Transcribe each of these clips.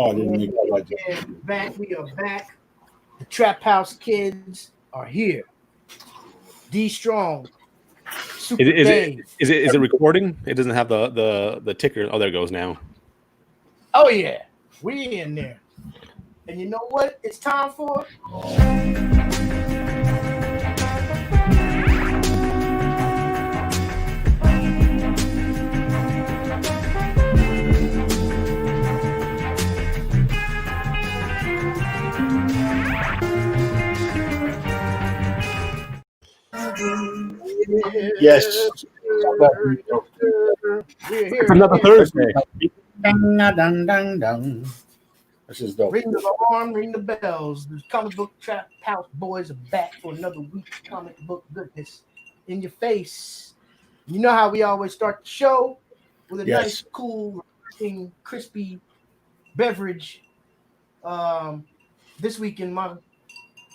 Oh, I didn't make that like Back, we are back. The Trap House kids are here. D Strong, Super Dave. Is it recording? It doesn't have the ticker. Oh, there it goes now. Oh yeah, we in there. And you know what? It's time for. Yes. It's another Thursday. Dang, dang, dang, dang. This is dope. Ring the alarm, ring the bells. The comic book Trap House boys are back for another week of comic book goodness in your face. You know how we always start the show with a nice, cool, crispy beverage. This week in my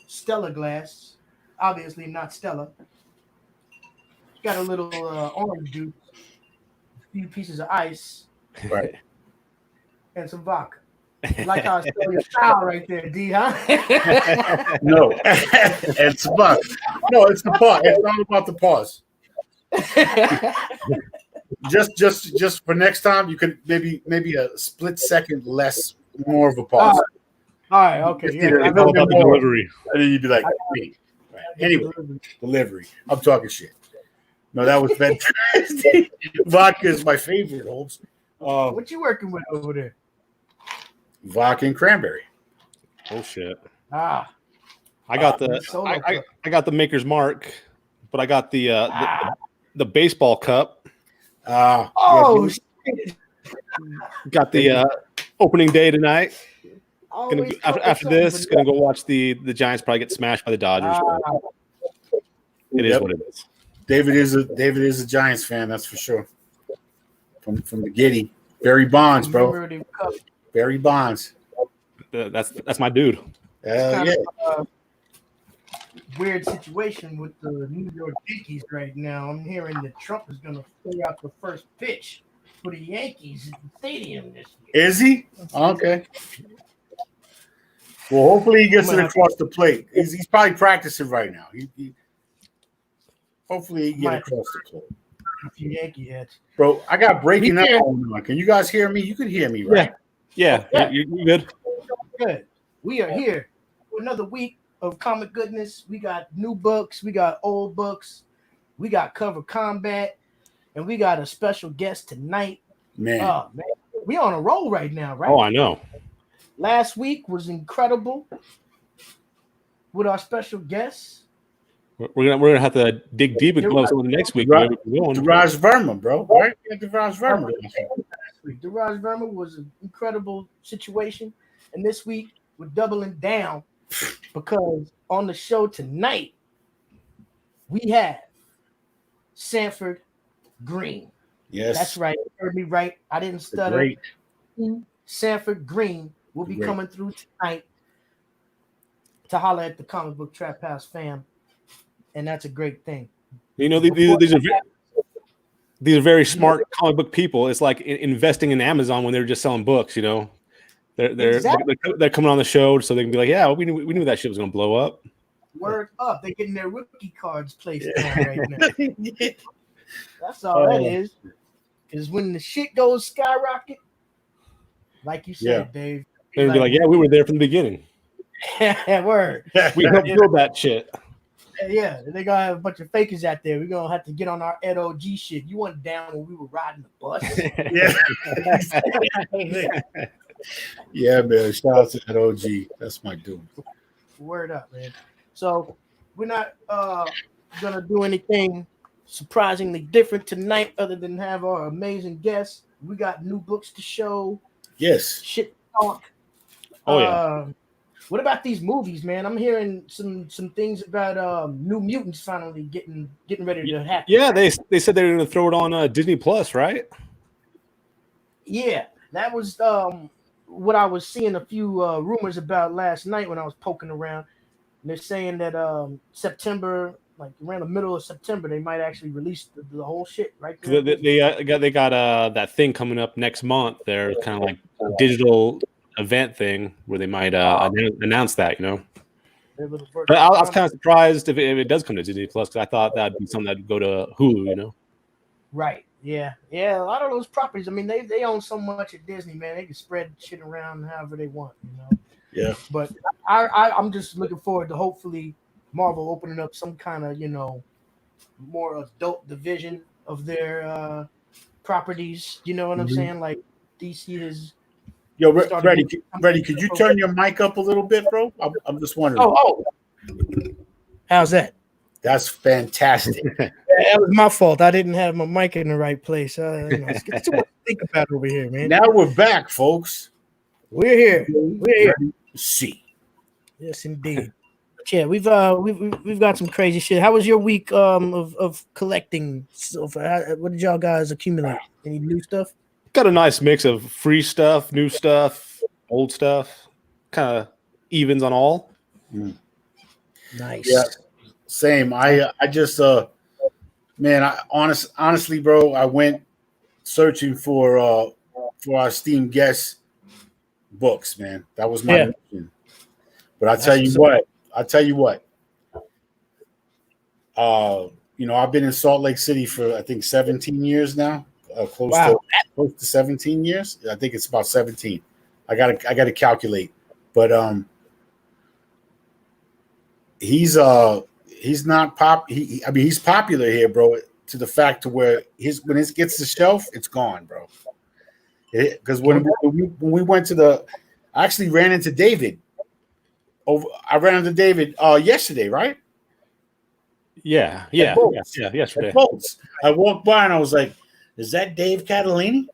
Stella glass, obviously not Stella. Got a little orange juice, a few pieces of ice, Right, and some vodka. Like how I stole your style right there, D, huh? No, it's fun. No, it's the pause. It's all about the pause. Just for next time, you can maybe a split second more of a pause. All right, okay. Yeah, it's all about the delivery. And then you'd be like, hey. Right. Anyway, delivery. I'm talking shit. No, that was fantastic. Vodka is my favorite, Holmes. What you working with over there? Vodka and cranberry. Oh shit! I got I got the Maker's Mark, but I got the baseball cup. Shit. Got the opening day tonight. After this, gonna go watch the Giants probably get smashed by the Dodgers. It is what it is. David is a Giants fan, that's for sure. From the Giddy. Barry Bonds, bro. Barry Bonds. That's my dude. Yeah. Weird situation with the New York Yankees right now. I'm hearing that Trump is going to play out the first pitch for the Yankees at the stadium this year. Is he? Okay. Well, hopefully he gets it across the plate. He's probably practicing right now. Hopefully he gets across the plate. A few Yankee heads. Bro, I got breaking up going on. Can you guys hear me? You can hear me, right? Yeah. You're good. Good. We are here for another week of comic goodness. We got new books. We got old books. We got cover combat. And we got a special guest tonight. Man. We on a roll right now, right? Oh, I know. Last week was incredible with our special guests. We're gonna have to dig deep and close on the next week. Daraj Verma, bro. Right? Daraj Verma. Daraj Verma was an incredible situation, and this week we're doubling down because on the show tonight we have SANFORD GREENE. Yes, that's right. You heard me right. I didn't stutter. Great. SANFORD GREENE will be coming through tonight to holler at the Comic Book Trap House fam. And that's a great thing. You know, these are very smart comic book people. It's like investing in Amazon when they're just selling books. You know, they're coming on the show so they can be like, yeah, we knew that shit was going to blow up. Word up! They're getting their rookie cards placed down right now. That's all that is. Because when the shit goes skyrocket, like you said, Dave, they'll be like, yeah, we were there from the beginning. Word. We helped build that shit. Yeah, they gonna have a bunch of fakers out there. We're gonna have to get on our NOG shit. You went down when we were riding the bus. Yeah, man. Shout out to NOG. That's my dude. Word up, man. So we're not gonna do anything surprisingly different tonight, other than have our amazing guests. We got new books to show. Yes. Shit talk. Oh yeah. What about these movies, man? I'm hearing some things about New Mutants finally getting ready to happen. Yeah, they said they were going to throw it on Disney Plus, right? Yeah, that was what I was seeing a few rumors about last night when I was poking around. And they're saying that September, like around the middle of September, they might actually release the whole shit right there. They got that thing coming up next month. They're kind of like digital event thing where they might announce that, you know. Their little virtual But I was comic. kind of surprised if it does come to Disney Plus, because I thought that'd be something that'd go to Hulu, you know. Right. Yeah. Yeah. A lot of those properties. I mean, they own so much at Disney, man. They can spread shit around however they want, you know. Yeah. But I'm just looking forward to hopefully Marvel opening up some kind of, you know, more adult division of their properties. You know what I'm saying? Like DC has. Yo, started Reddy, doing Reddy, could you turn your mic up a little bit, bro? I'm just wondering. Oh. How's that? That's fantastic. That was my fault. I didn't have my mic in the right place. You know, it's too much to think about over here, man. Now we're back, folks. We're here. We're here. Ready to see. Yes, indeed. But yeah, we've got some crazy shit. How was your week of collecting so far? What did y'all guys accumulate? Any new stuff? Got a nice mix of free stuff, new stuff, old stuff. Kind of evens on all. Nice. Yeah. Same. I just man, honestly, bro, I went searching for our esteemed guest books, man. That was my mission. But I tell you what. You know, I've been in Salt Lake City for I think 17 years now. Close to 17 years. I think it's about 17. I gotta calculate. But he's not he's popular here, bro, to the fact to where when it gets to the shelf, it's gone, bro. Because when we went to I actually ran into David. Yesterday, right? Yeah, yesterday. I walked by and I was like, "Is that Dave Catalini?"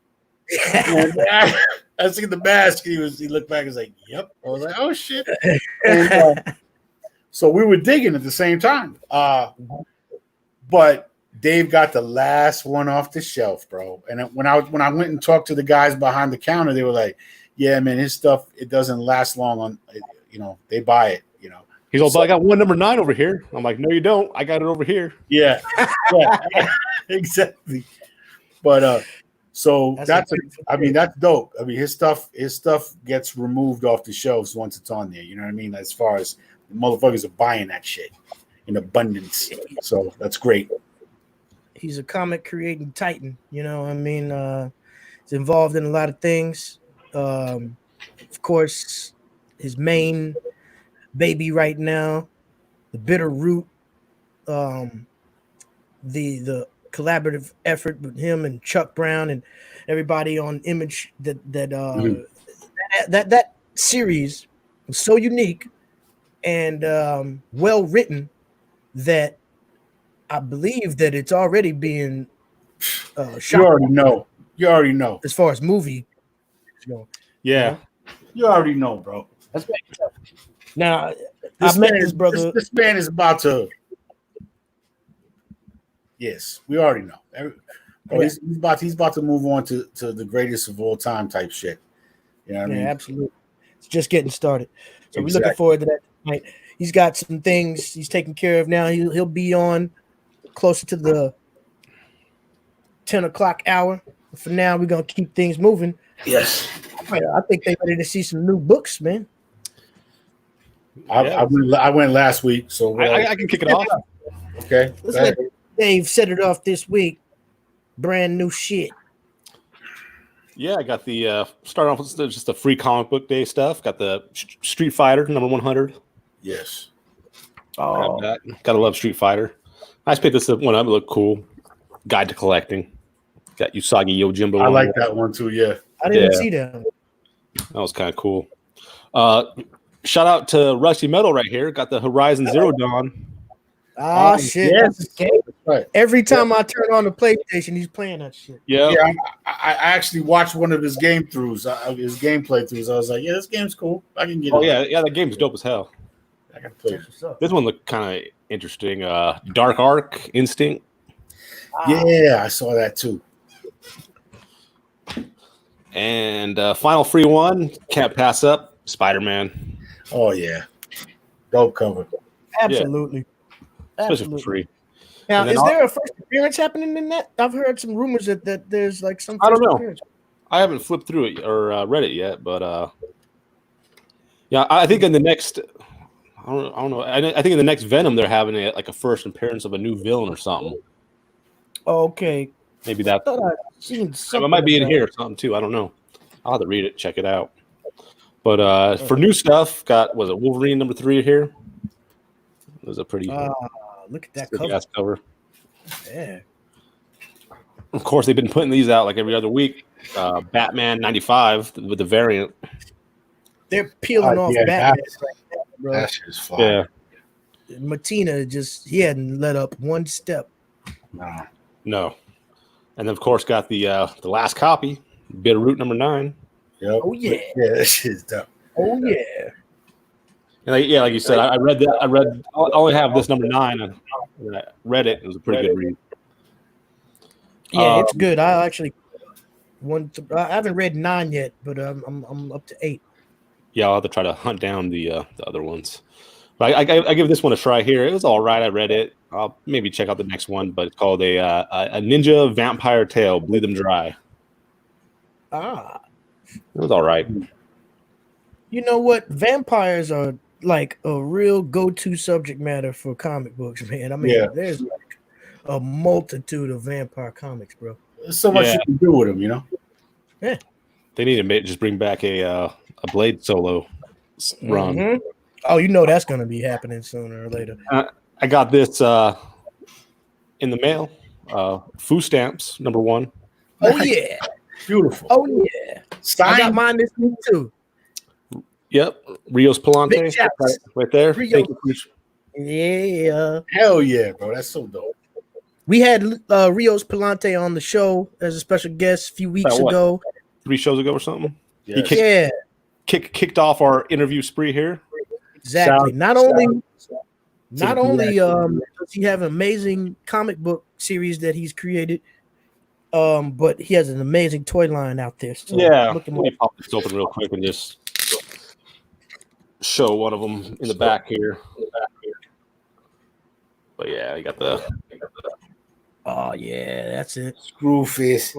I was in the mask. He looked back and was like, "Yep." I was like, "Oh shit!" And, so we were digging at the same time. But Dave got the last one off the shelf, bro. And when I went and talked to the guys behind the counter, they were like, "Yeah, man, his stuff, it doesn't last long on, you know, they buy it, you know." He's all, "But I got one number 9 over here." I'm like, "No, you don't. I got it over here." Yeah, exactly. But so that's dope. I mean, his stuff gets removed off the shelves once it's on there. You know what I mean? As far as the motherfuckers are buying that shit in abundance. So that's great. He's a comic creating titan. You know, I mean, he's involved in a lot of things. Of course, his main baby right now, the Bitter Root, the collaborative effort with him and Chuck Brown and everybody on Image, that series was so unique and well written that I believe that it's already being shot. You already know. As far as movie, yeah, you already know, bro. That's right. Now, I met his brother. This man is about to. Yes, we already know. He's about to move on to the greatest of all time type shit. You know what I mean? Absolutely. It's just getting started. So we're looking forward to that tonight. He's got some things he's taking care of now. He'll be on closer to the 10 o'clock hour. For now, we're gonna keep things moving. Yes. I think they're ready to see some new books, man. I went last week, so I can kick it off. Okay. Let's let Dave set it off this week. Brand new shit. Yeah, I got the starting off with just the free comic book day stuff. Got the Street Fighter number 100. Yes. Oh, gotta love Street Fighter. I just picked this one up. It looked cool. Guide to Collecting. Got Usagi Yojimbo. I like that one too. Yeah. I didn't see that. That was kind of cool. Shout out to Rusty Metal right here. Got the Horizon Zero Dawn. Oh shit! Yes. Right. Every time I turn on the PlayStation, he's playing that shit. Yeah. I actually watched one of his game throughs, his gameplay throughs. I was like, yeah, this game's cool. I can get it. Yeah, that game's dope as hell. I can play it. This one looked kind of interesting. Dark Arc Instinct. Yeah, I saw that too. And final free one, can't pass up, Spider-Man. Oh yeah, dope cover. Absolutely. Especially for free. Now, is there a first appearance happening in that? I've heard some rumors that there's like some. I don't know. I haven't flipped through it or read it yet, but Yeah, I think in the next, I don't know. I think in the next Venom they're having a first appearance of a new villain or something. Okay. Maybe that. I thought I'd seen something. It might be in here or something too. I don't know. I'll have to read it, check it out. But for new stuff, was it Wolverine #3 here? It was a pretty look at that cover. Yeah. Of course, they've been putting these out like every other week. Batman '95 with the variant. They're peeling off Batman. That shit's fun. Yeah. Matina he hadn't let up one step. No. And then of course got the last copy, Bitterroot #9. Yep. Oh yeah. Yeah, that shit's dope. Oh yeah. And like you said, I read that. I only have this #9, and I read it. It was a pretty good read. Yeah, it's good. I actually I haven't read 9 yet, but I'm up to 8. Yeah, I'll have to try to hunt down the other ones. But I give this one a try here. It was all right. I read it. I'll maybe check out the next one, but it's called a Ninja Vampire Tale, Bleed Them Dry. It was all right. You know what? Vampires are like a real go-to subject matter for comic books, man. I mean, there's like a multitude of vampire comics, bro. There's so much you can do with them, you know? Yeah. They need to just bring back a Blade solo run. Mm-hmm. Oh, you know that's going to be happening sooner or later. I got this in the mail. Foo Stamps #1. Oh, yeah. Beautiful. Oh, yeah. I got mine this week, too. Yep. Rios Palante. Right there. Thank you. Yeah. Hell yeah, bro. That's so dope. We had Rios Palante on the show as a special guest a few weeks ago. 3 shows ago or something? Yes. He kicked off our interview spree here. Exactly. Not only does he have an amazing comic book series that he's created, but he has an amazing toy line out there. So let me pop this open real quick and just show one of them in the back here. But yeah, I got the. Oh yeah, that's it. Screwface.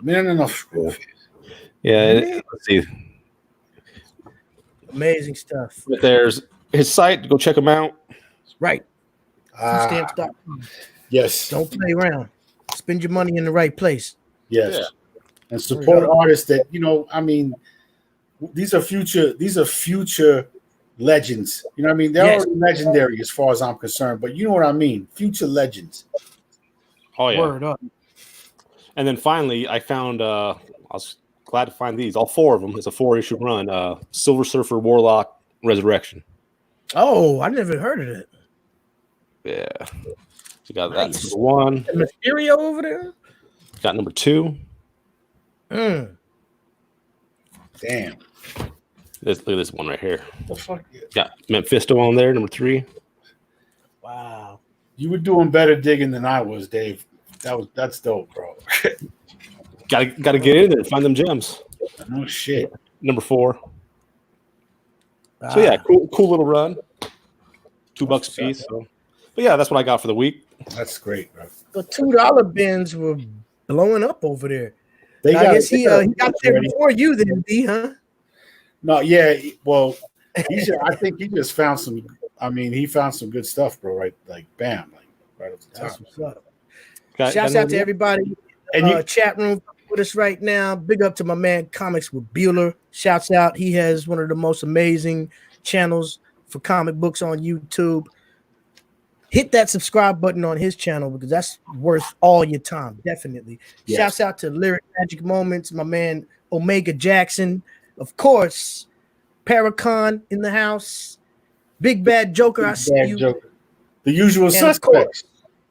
No, Screwface. Yeah, let's see. Amazing stuff. But there's his site. Go check him out. Right. Stamps.com. Yes. Don't play around. Spend your money in the right place. Yes. Yeah. And support artists that, I mean, these are future legends. You know what I mean? They're already legendary as far as I'm concerned, but you know what I mean? Future legends. Oh, yeah. Word up. And then finally, I found, I was glad to find these, all 4 of them. It's a 4-issue run. Silver Surfer Warlock Resurrection. Oh, I never heard of it. Yeah. So got that #1. And Mysterio over there? Got #2. Damn. Look at this one right here. The fuck? Got Mephisto on there, #3. Wow. You were doing better digging than I was, Dave. That's dope, bro. Gotta get in there and find them gems. No shit. #4. So yeah, cool little run. $2 a piece. So. But yeah, that's what I got for the week. That's great, bro. The $2 bins were blowing up over there. I guess he got there before you then, D, huh? No, yeah. Well, I think he just found some. I mean, he found some good stuff, bro. Right, like bam, like right off the top. That's what's up. Shouts out to everybody in the chat room with us right now. Big up to my man Comics with Bueller. Shouts out. He has one of the most amazing channels for comic books on YouTube. Hit that subscribe button on his channel because that's worth all your time. Definitely. Yes. Shouts out to Lyric Magic Moments, my man Omega Jackson. Of course, Paracon in the house. Big Bad Joker, I see you. Joker. The usual suspects.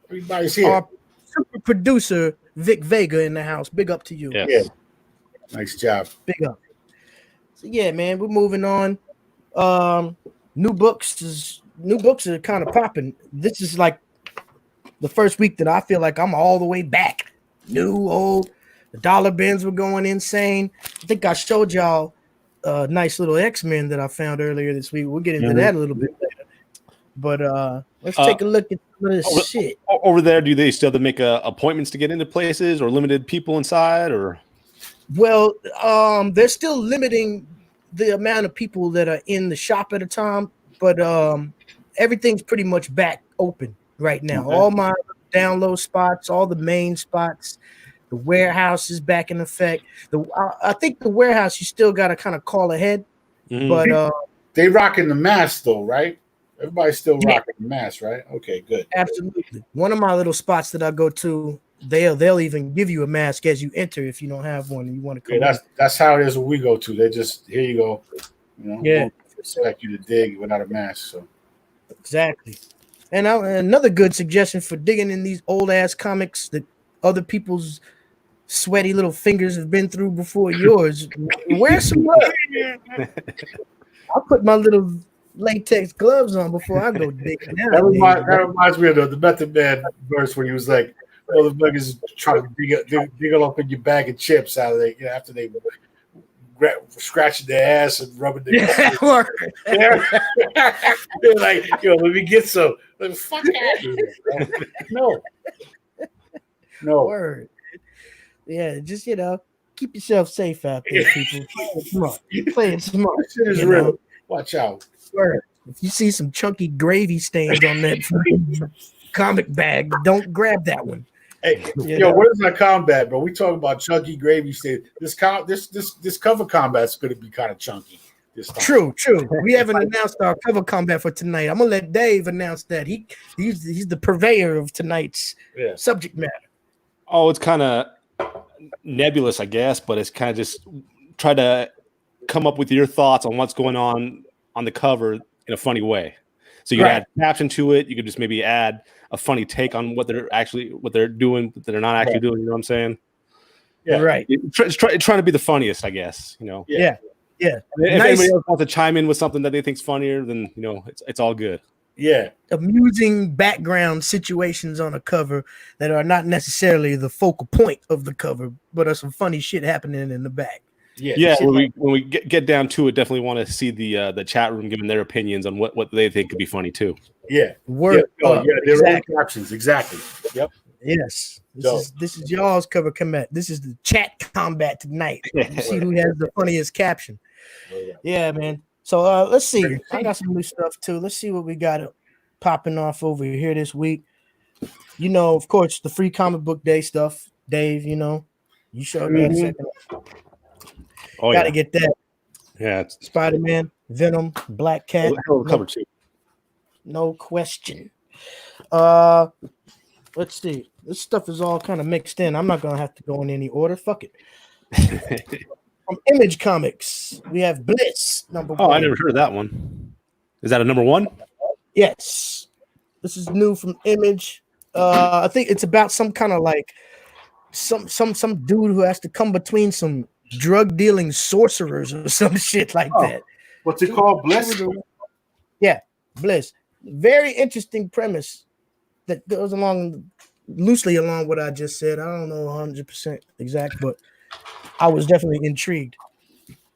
Everybody's here. Our super producer, Vic Vega, in the house. Big up to you. Yes. Yeah. Nice job. Big up. So yeah, man, we're moving on. New books are kind of popping. This is like the first week that I feel like I'm all the way back. New, old. The dollar bins were going insane. I think I showed y'all a nice little X-Men that I found earlier this week. We'll get into that a little bit later. But let's take a look at some of this shit. Over there, do they still have to make appointments to get into places or limited people inside? Or well, they're still limiting the amount of people that are in the shop at a time, but everything's pretty much back open right now. Okay. All my download spots, all the main spots, the warehouse is back in effect. I think the warehouse you still got to kind of call ahead, but they rocking the mask though, right? Everybody's still rocking the mask, right? Okay, good. Absolutely. One of my little spots that I go to, they'll even give you a mask as you enter if you don't have one and you want to come. Yeah, that's how it is when we go to. They just here you go. You know, yeah, expect you to dig without a mask. So exactly. And another good suggestion for digging in these old ass comics that other people's sweaty little fingers have been through before yours. Wear some gloves. I'll put my little latex gloves on before I go digging. That reminds me of the Method Man verse where he was like, motherfuckers trying to dig up in your bag of chips out of it, you know, after they scratching their ass and rubbing their They're like, yo, let me get some. Like, fuck out of here, bro. No. Word. Yeah, just keep yourself safe out there, people. Play it smart. That shit is real. Watch out. Word. If you see some chunky gravy stains on that comic bag, don't grab that one. Hey, where's my combat, bro? We talking about chunky gravy stains. This cover combat's gonna be kind of chunky this time. True. We haven't announced our cover combat for tonight. I'm gonna let Dave announce that. He's the purveyor of tonight's subject matter. Oh, it's kind of nebulous, I guess, but it's kind of just try to come up with your thoughts on what's going on the cover in a funny way. So you can add caption to it. You could just maybe add a funny take on what they're doing, that they're not actually doing. You know what I'm saying? Yeah, right. Trying to be the funniest, I guess. You know. Yeah. If anybody else wants to chime in with something that they think's funnier, then it's all good. Yeah. Amusing background situations on a cover that are not necessarily the focal point of the cover, but are some funny shit happening in the back. Yeah. When we get down to it, definitely want to see the chat room giving their opinions on what they think could be funny too. Yeah. Their own captions. Exactly. Yep. Yes. This is y'all's cover combat. This is the chat combat tonight. You see who has the funniest caption. Yeah, man. So let's see. I got some new stuff too. Let's see what we got popping off over here this week. Of course, the free comic book day stuff. Dave, you showed me a second. Gotta get that. Yeah, Spider-Man, Venom, Black Cat. Cover too. No question. Let's see. This stuff is all kind of mixed in. I'm not gonna have to go in any order. Fuck it. From Image Comics, we have Bliss number 1. Oh, I never heard of that one. Is that a number 1? Yes. This is new from Image. I think it's about some kind of like some dude who has to come between some drug dealing sorcerers or some shit like that. What's it called? Bliss? Yeah, Bliss. Very interesting premise that goes loosely along what I just said. I don't know 100% exact, but I was definitely intrigued.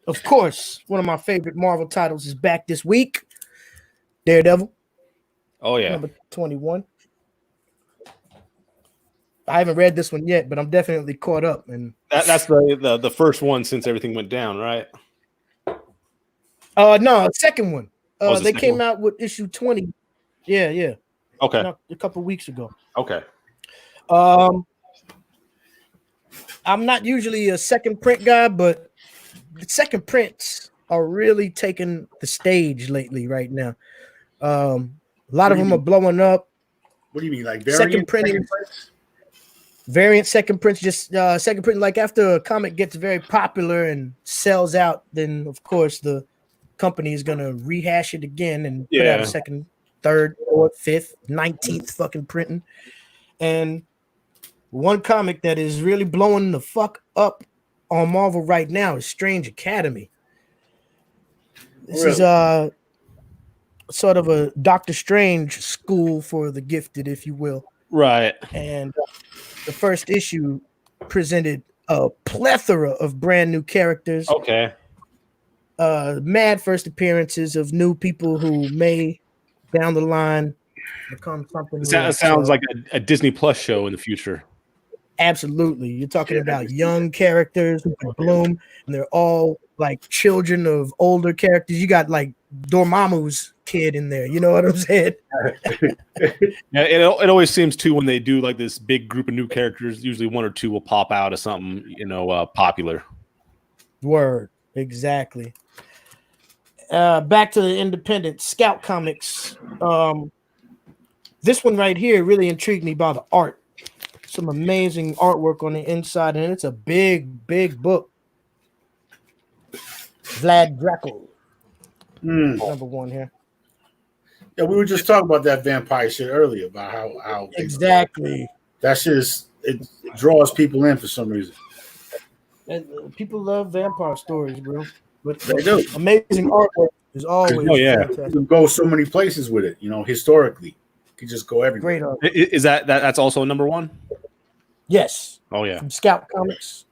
Of course, one of my favorite Marvel titles is back this week. Daredevil. Oh yeah. Number 21. I haven't read this one yet, but I'm definitely caught up. And that's the first one since everything went down, right? No, second one. They came one? out with issue 20. Yeah. Okay. A couple weeks ago. Okay. I'm not usually a second print guy, but the second prints are really taking the stage lately right now. A lot of them are blowing up. What do you mean, like second printing? Variant second prints, just second print. Like after a comic gets very popular and sells out, then of course the company is gonna rehash it again and put out a second, third, fourth, fifth, 19th fucking printing. And one comic that is really blowing the fuck up on Marvel right now is Strange Academy. This is sort of a Doctor Strange school for the gifted, if you will. Right. And the first issue presented a plethora of brand new characters. Okay. Mad first appearances of new people who may down the line become something. That sounds like a Disney Plus show in the future. Absolutely. You're talking about young characters who can bloom, and they're all like children of older characters. You got like Dormammu's kid in there. You know what I'm saying? Yeah, it always seems too when they do like this big group of new characters. Usually one or two will pop out of something popular. Word, exactly. Back to the independent Scout Comics. This one right here really intrigued me by the art. Some amazing artwork on the inside, and it's a big, big book. Vlad Dracul, number one here. Yeah, we were just talking about that vampire shit earlier about how Exactly. That shit it draws people in for some reason. And people love vampire stories, bro. But They do. Amazing artwork is always fantastic. You can go so many places with it. Historically, you can just go everywhere. Great art. Is that's also number one? Yes. Oh yeah. From Scout Comics.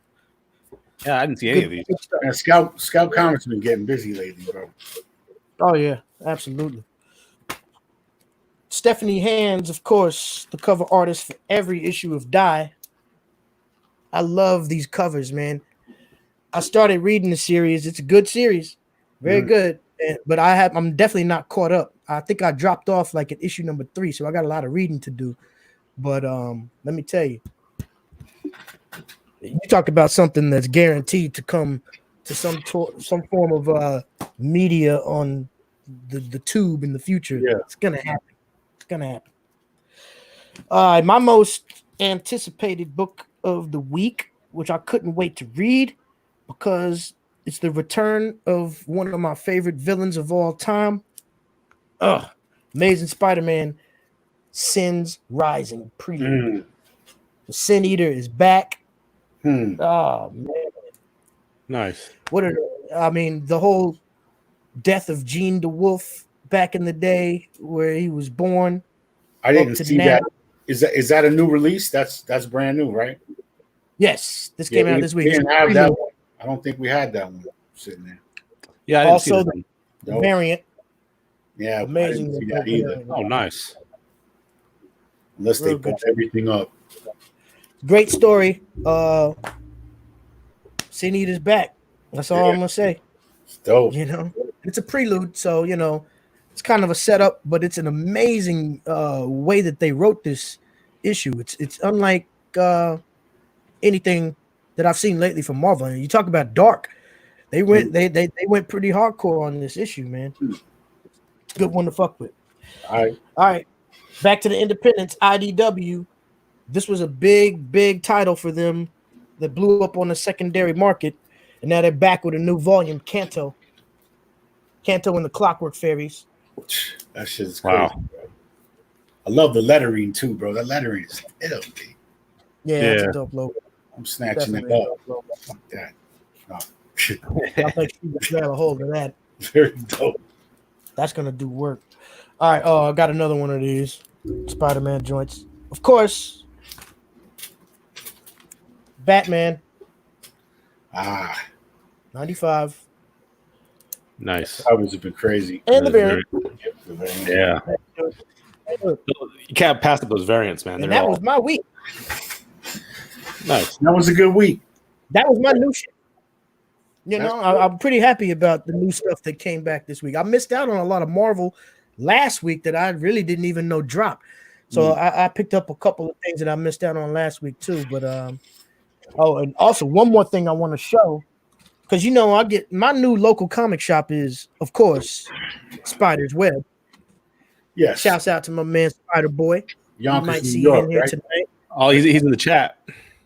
Yeah, I didn't see any of these. And Scout Comics have been getting busy lately, bro. Oh yeah, absolutely. Stephanie Hands, of course, the cover artist for every issue of Die. I love these covers, man. I started reading the series. It's a good series, very good. But I'm definitely not caught up. I think I dropped off like at issue number 3, so I got a lot of reading to do. But let me tell you, you talk about something that's guaranteed to come to some form of media on the tube in the future. Yeah. It's gonna happen. It's gonna happen. My most anticipated book of the week, which I couldn't wait to read because it's the return of one of my favorite villains of all time. Amazing Spider-Man, Sin's Rising Prelude. The Sin Eater is back. Oh man, nice. The whole death of Gene DeWolf back in the day where he was born. I didn't see that. Is that a new release? That's brand new, right? Yes, this came out this week. We didn't have that one. I don't think we had that one sitting there. Yeah, I didn't also see the variant. Yeah, amazing. I didn't see that either. Oh, nice. Unless they put everything up. Great story. Sin Eater's back. That's all I'm gonna say. It's dope. It's a prelude, so it's kind of a setup, but it's an amazing way that they wrote this issue. It's unlike anything that I've seen lately from Marvel. And you talk about dark. They went pretty hardcore on this issue, man. Good one to fuck with. All right. Back to the independents, IDW. This was a big title for them that blew up on the secondary market, and now they're back with a new volume, Kanto and the Clockwork Fairies. That shit is crazy. Wow. Bro. I love the lettering too, bro. That lettering is filthy. Yeah, it's a dope logo. I'm snatching it up. Fuck that. I think you grab a hold of that. Very dope. That's gonna do work. All right. Oh, I got another one of these Spider-Man joints. Of course, Batman. 95. Nice. That would have been crazy. And the variant. Yeah. You can't pass up those variants, man. And that was my week. Nice. That was a good week. That was my new shit. I'm pretty happy about the new stuff that came back this week. I missed out on a lot of Marvel last week that I really didn't even know dropped. So I picked up a couple of things that I missed out on last week too. But and also one more thing I want to show, because I get my new local comic shop is, of course, Spider's Web. Yes. Shouts out to my man Spider Boy. Yonkers, might New see York, him here right? tonight. Oh, he's in the chat.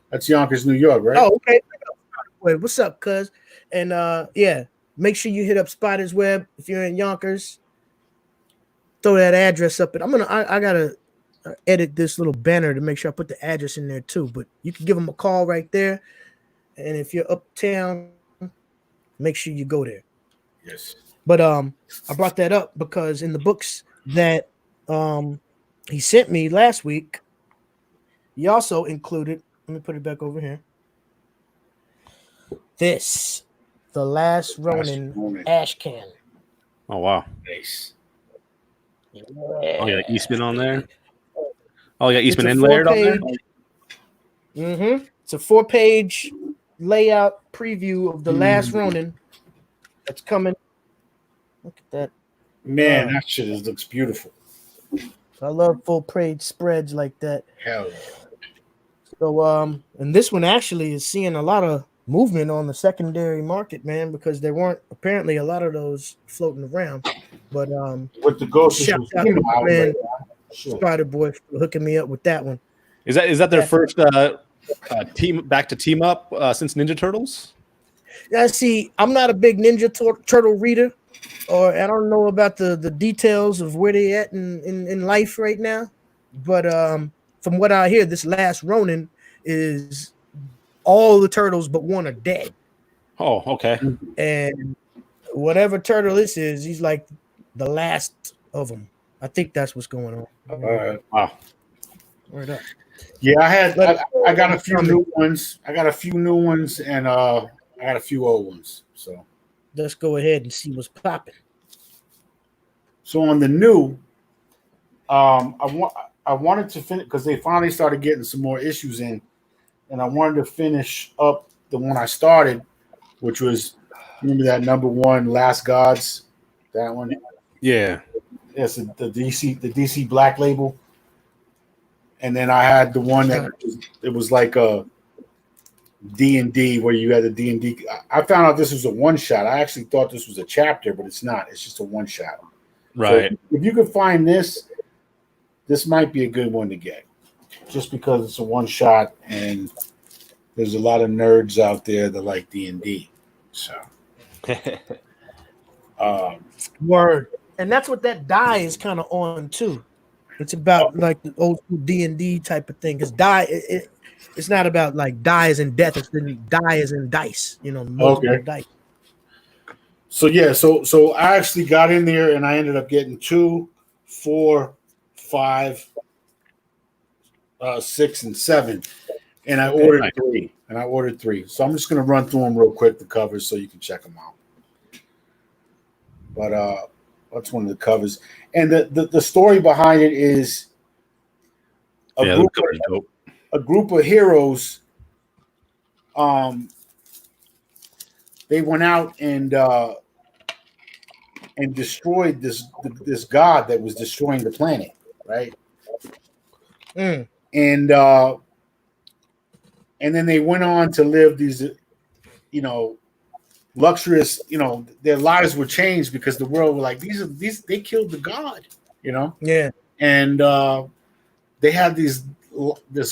That's Yonkers, New York, right? Oh, okay. Wait, what's up, cuz? And make sure you hit up Spider's Web if you're in Yonkers. Throw that address up, and I gotta edit this little banner to make sure I put the address in there too. But you can give them a call right there, and if you're uptown, make sure you go there. Yes. But I brought that up because in the books that he sent me last week, he also included. Let me put it back over here. This, The Last Ronin Ashcan. Oh wow. Nice. Yeah. Oh yeah, Eastman on there. Oh yeah, Eastman and layered on there. It's a 4-page layout preview of The Last Ronin that's coming. Look at that. Man, that shit looks beautiful. I love full page spreads like that. Hell yeah. So and this one actually is seeing a lot of movement on the secondary market, man, because there weren't apparently a lot of those floating around. But with the Ghost shout out to my man Spider Boy for hooking me up with that one. Is that their first team up since Ninja Turtles? Yeah, see, I'm not a big Ninja Turtle reader, or I don't know about the details of where they at in life right now. But from what I hear, this last Ronin is all the turtles but one are dead. Oh, okay. And whatever turtle this is, he's like the last of them. I think that's what's going on. Wow. Word up. Yeah, I got a few new ones. I got a few new ones, and I got a few old ones. So let's go ahead and see what's popping. So on the new, I wanted to finish because they finally started getting some more issues in, and I wanted to finish up the one I started, which was, remember that #1 Last Gods, that one. Yeah. Yes, the DC Black Label. And then I had the one that it was like a D&D where you had the D&D. I found out this was a one-shot. I actually thought this was a chapter, but it's not. It's just a one-shot. Right. So if you could find this might be a good one to get, just because it's a one-shot and there's a lot of nerds out there that like D&D. So, word. And that's what that die is kind of on too. It's about like the old school D&D type of thing. Because die, it's not about like die as in death. It's the die as in dice. You know, multiple dice. So yeah, so I actually got in there and I ended up getting 2, 4, 5, 6, and 7, and I ordered 3. And I ordered 3. So I'm just gonna run through them real quick, the covers, so you can check them out. But that's one of the covers, and the story behind it is a group of heroes. They went out and destroyed this god that was destroying the planet, right? And then they went on to live these, luxurious, their lives were changed because the world were like, these they killed the god, Yeah. And they had this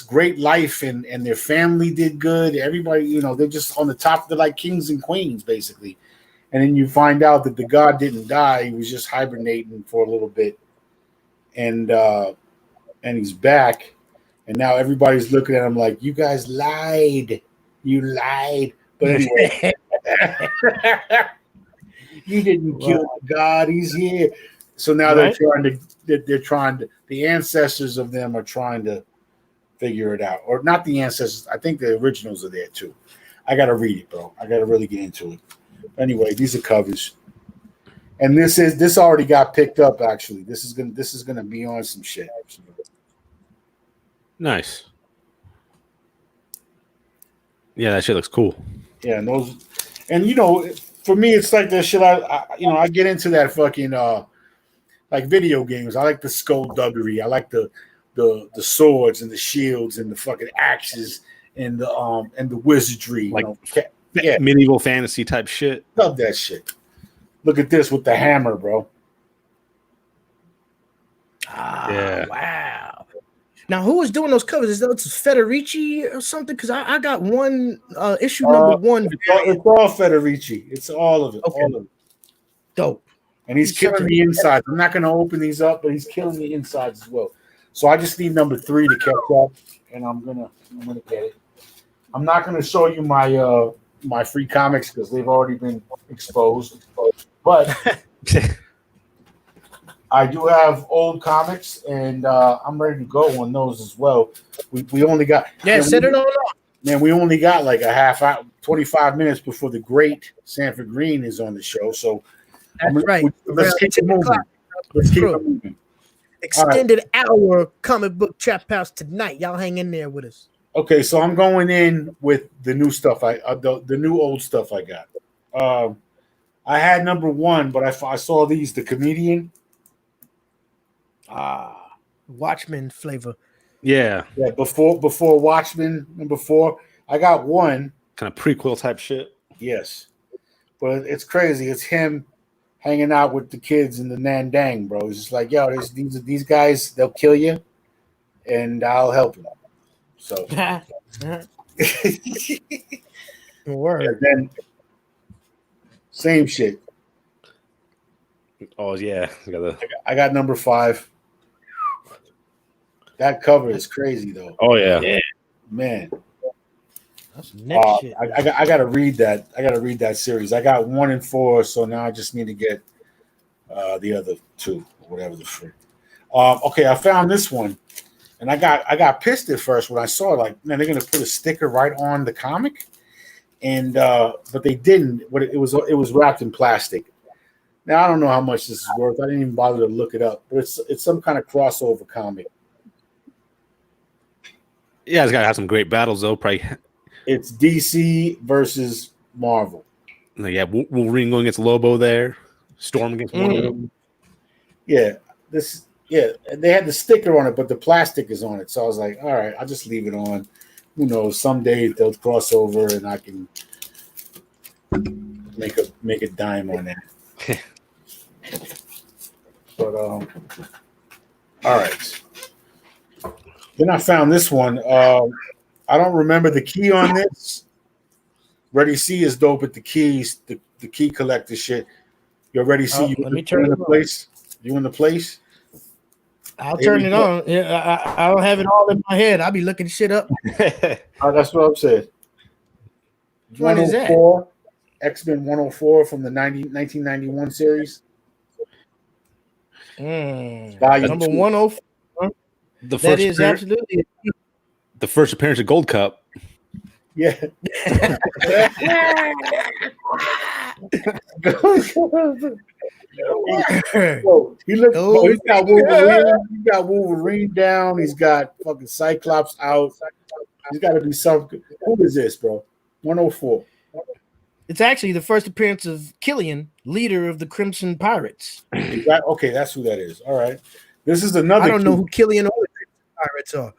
great life, and their family did good. Everybody, they're just on the top. They're like kings and queens, basically. And then you find out that the god didn't die; he was just hibernating for a little bit, and he's back. And now everybody's looking at him like, "You guys lied. You lied." But anyway, you didn't kill the god. He's here. So now they're trying to. The ancestors of them are trying to figure it out, or not the ancestors. I think the originals are there too. I got to read it, bro. I got to really get into it. Anyway, these are covers, and this already got picked up. Actually, this is gonna be on some shit. Nice. Yeah, that shit looks cool. Yeah, and for me, it's like that shit. I get into that fucking like video games. I like the skullduggery. I like the swords and the shields and the fucking axes and the wizardry. Like medieval fantasy type shit. Love that shit. Look at this with the hammer, bro. Yeah. Wow. Now, who was doing those covers? Is that Federici or something? Because I got one issue #1. It's all Federici. It's all of it. Okay. All of it. Dope. And he's killing the insides. I'm not going to open these up, but he's killing the insides as well. So I just need #3 to catch up, and I'm gonna get it. I'm not going to show you my my free comics because they've already been exposed, but I do have old comics, and I'm ready to go on those as well. We only got set it all up. Man, we only got like a half hour, 25 minutes before the great SANFORD GREENE is on the show. So right. Let's keep it moving. Let's keep it moving. Extended hour comic book trap house tonight. Y'all hang in there with us. Okay, so I'm going in with the new stuff. The new old stuff I got. I had number 1, but I saw these, the comedian. Watchmen flavor. Yeah. Yeah, before Watchmen, number 4. I got 1. Kind of prequel type shit. Yes. But it's crazy. It's him hanging out with the kids in the Nandang, bro. He's just like, yo, these guys, they'll kill you, and I'll help you. So Word. and then same shit. Oh yeah, I got number 5. That cover is crazy though. Oh yeah. Man. That's next shit. I gotta read that. I gotta read that series. I got 1 and 4, so now I just need to get the other 2 or whatever the frick. Okay, I found this one, and I got pissed at first when I saw it. Like, man, they're gonna put a sticker right on the comic, and but they didn't. But it was wrapped in plastic. Now I don't know how much this is worth. I didn't even bother to look it up. But it's some kind of crossover comic. Yeah, it's gotta have some great battles though. Probably. It's DC versus Marvel. Yeah, Wolverine going against Lobo there. Storm against Wonder Woman. Yeah, they had the sticker on it, but the plastic is on it. So I was like, all right, I'll just leave it on. Who knows? Someday they'll cross over and I can make a dime on that. But all right. Then I found this one. I don't remember the key on this. Ready C is dope at the keys, the key collector shit. You already see you. Let me turn in the place. You in the place? I'll turn it on. Yeah, I don't have it all in my head. I'll be looking shit up. That's what I'm saying. Which one is that? X-Men 104 from the 1991 series. Number 104. That is absolutely the first appearance of Gold Cup. Yeah. He looks. He's got Wolverine. He's got Wolverine down. He's got fucking Cyclops out. He's got to be something. Who is this, bro? 104. It's actually the first appearance of Killian, leader of the Crimson Pirates. Okay, that's who that is. All right. This is another. I don't know who Killian or the Crimson Pirates are.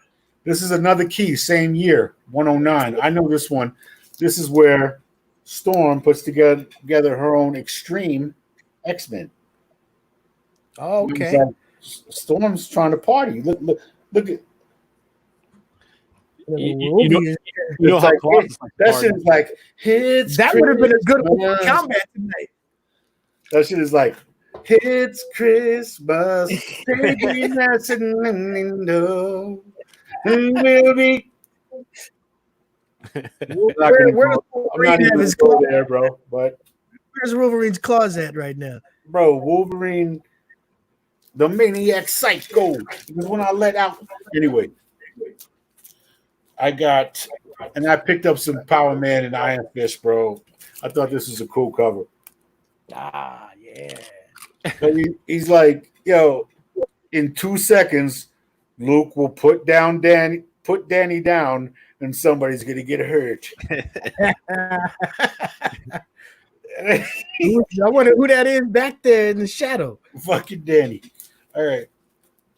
This is another key, same year, 109. I know this one. This is where Storm puts together her own Extreme X-Men. Oh, okay. Storm's trying to party. Look at. You know how that shit is like. That would have been a good combat tonight. That shit is like. It's Christmas. Baby, that's a window. Will be. Where does Wolverine have his claws there, bro? But where's Wolverine's claws at right now? Bro, Wolverine, the maniac psycho. Because when I let out, anyway, I picked up some Power Man and Iron Fist, bro. I thought this was a cool cover. Yeah. He's like, yo, in 2 seconds, Luke will put Danny down, and somebody's gonna get hurt. I wonder who that is back there in the shadow. Fucking Danny. All right.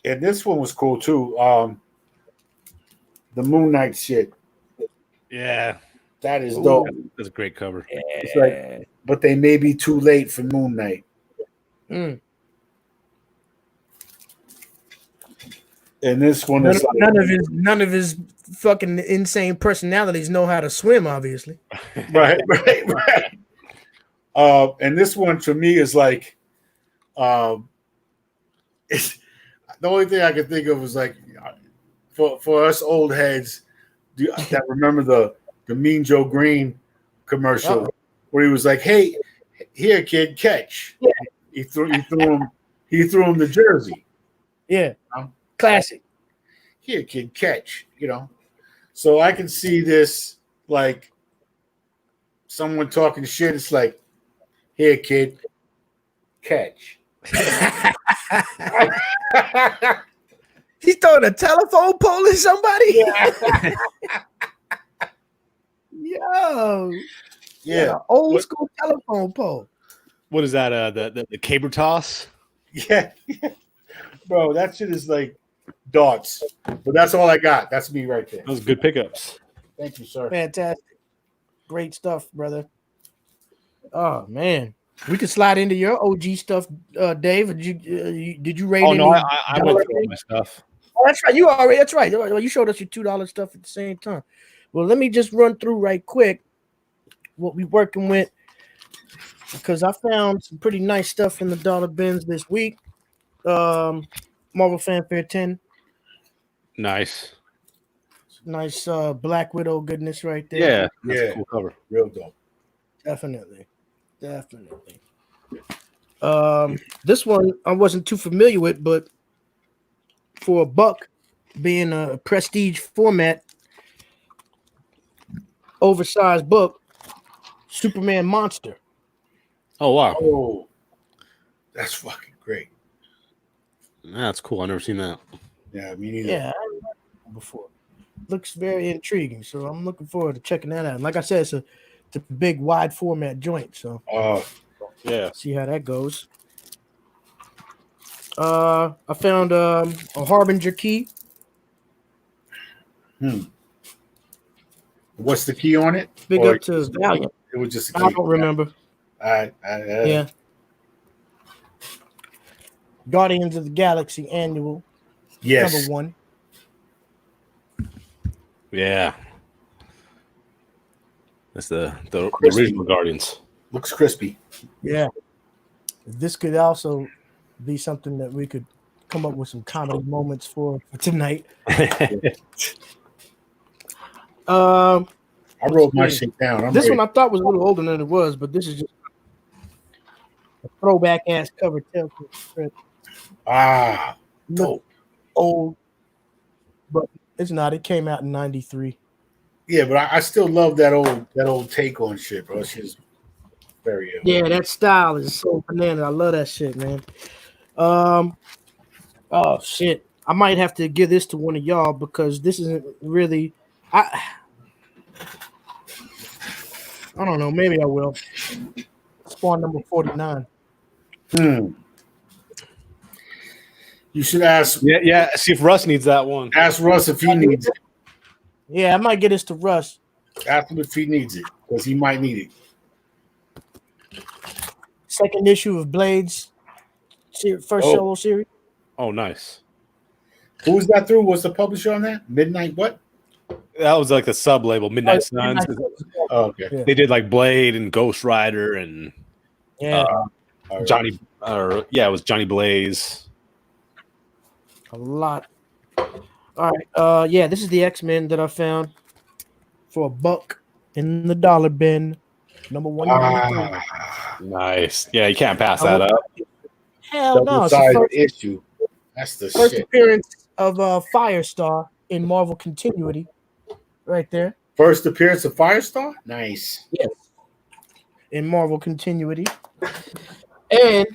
And this one was cool too. The Moon Knight shit. Yeah. That is dope. That's a great cover. Yeah. It's like, but they may be too late for Moon Knight. And this one is none of his fucking insane personalities know how to swim, obviously. Right. And this one to me is like, it's the only thing I could think of was like, for us old heads that remember the Mean Joe Green commercial where he was like, "Hey, here, kid, catch." Yeah. He threw him the jersey. Yeah, classic. Here, kid, catch. So I can see this like someone talking shit. It's like, here, kid, catch. He's throwing a telephone pole at somebody. Yeah. Yo. Yeah. Old school telephone pole. What is that? The caber toss? Yeah, bro, that shit is like darts. But that's all I got. That's me right there. Those good pickups. Thank you, sir. Fantastic. Great stuff, brother. Oh man. We could slide into your OG stuff, Dave. Did you rate Oh no, any I went through all my stuff. Oh, that's right. You already. That's right. Well, you showed us your $2 stuff at the same time. Well, let me just run through right quick what we working with, because I found some pretty nice stuff in the dollar bins this week. Marvel Fanfare 10. Nice. Nice Black Widow goodness right there. Yeah, that's a cool cover. Real dope. Definitely. This one I wasn't too familiar with, but for $1, being a prestige format, oversized book, Superman Monster. Oh wow. Oh, that's fucking great. That's cool. I've never seen that. Yeah, me neither. Yeah, I haven't heard that before. Looks very intriguing, so I'm looking forward to checking that out. And like I said, it's a big, wide format joint, so Yeah. see how that goes. I found a Harbinger key. What's the key on it? Big Or up to Valiant. It was just a key. I don't remember. Yeah. Guardians of the Galaxy Annual. Yes. Number 1. Yeah. That's the original Guardians. Looks crispy. Yeah. This could also be something that we could come up with some comedy moments for tonight. I wrote my shit down. This one I thought was a little older than it was, but this is just a throwback ass cover Telltale script. Dope. Old, but it's not. It came out in '93. Yeah, but I still love that old take on shit, bro. She's very ill. Yeah, that style is so banana. I love that shit, man. Oh shit. I might have to give this to one of y'all because this isn't really. I don't know. Maybe I will. Spawn number 49. You should ask. Yeah. See if Russ needs that one. Ask Russ if he needs it. Yeah, I might get this to Russ. Ask him if he needs it, because he might need it. Second issue of Blades, first solo series. Oh, nice. Who was that through? What's the publisher on that? Midnight what? That was like the sub label, Midnight Suns. Oh, okay. Yeah. They did like Blade and Ghost Rider and Johnny. It was Johnny Blaze. A lot. All right. This is the X-Men that I found for $1 in the dollar bin. Number 193. Nice. Yeah, you can't pass that up. Hell no. It's Double-sided the first issue. That's the first shit. appearance of Firestar in Marvel continuity. Right there. First appearance of Firestar? Nice. Yes. In Marvel continuity. And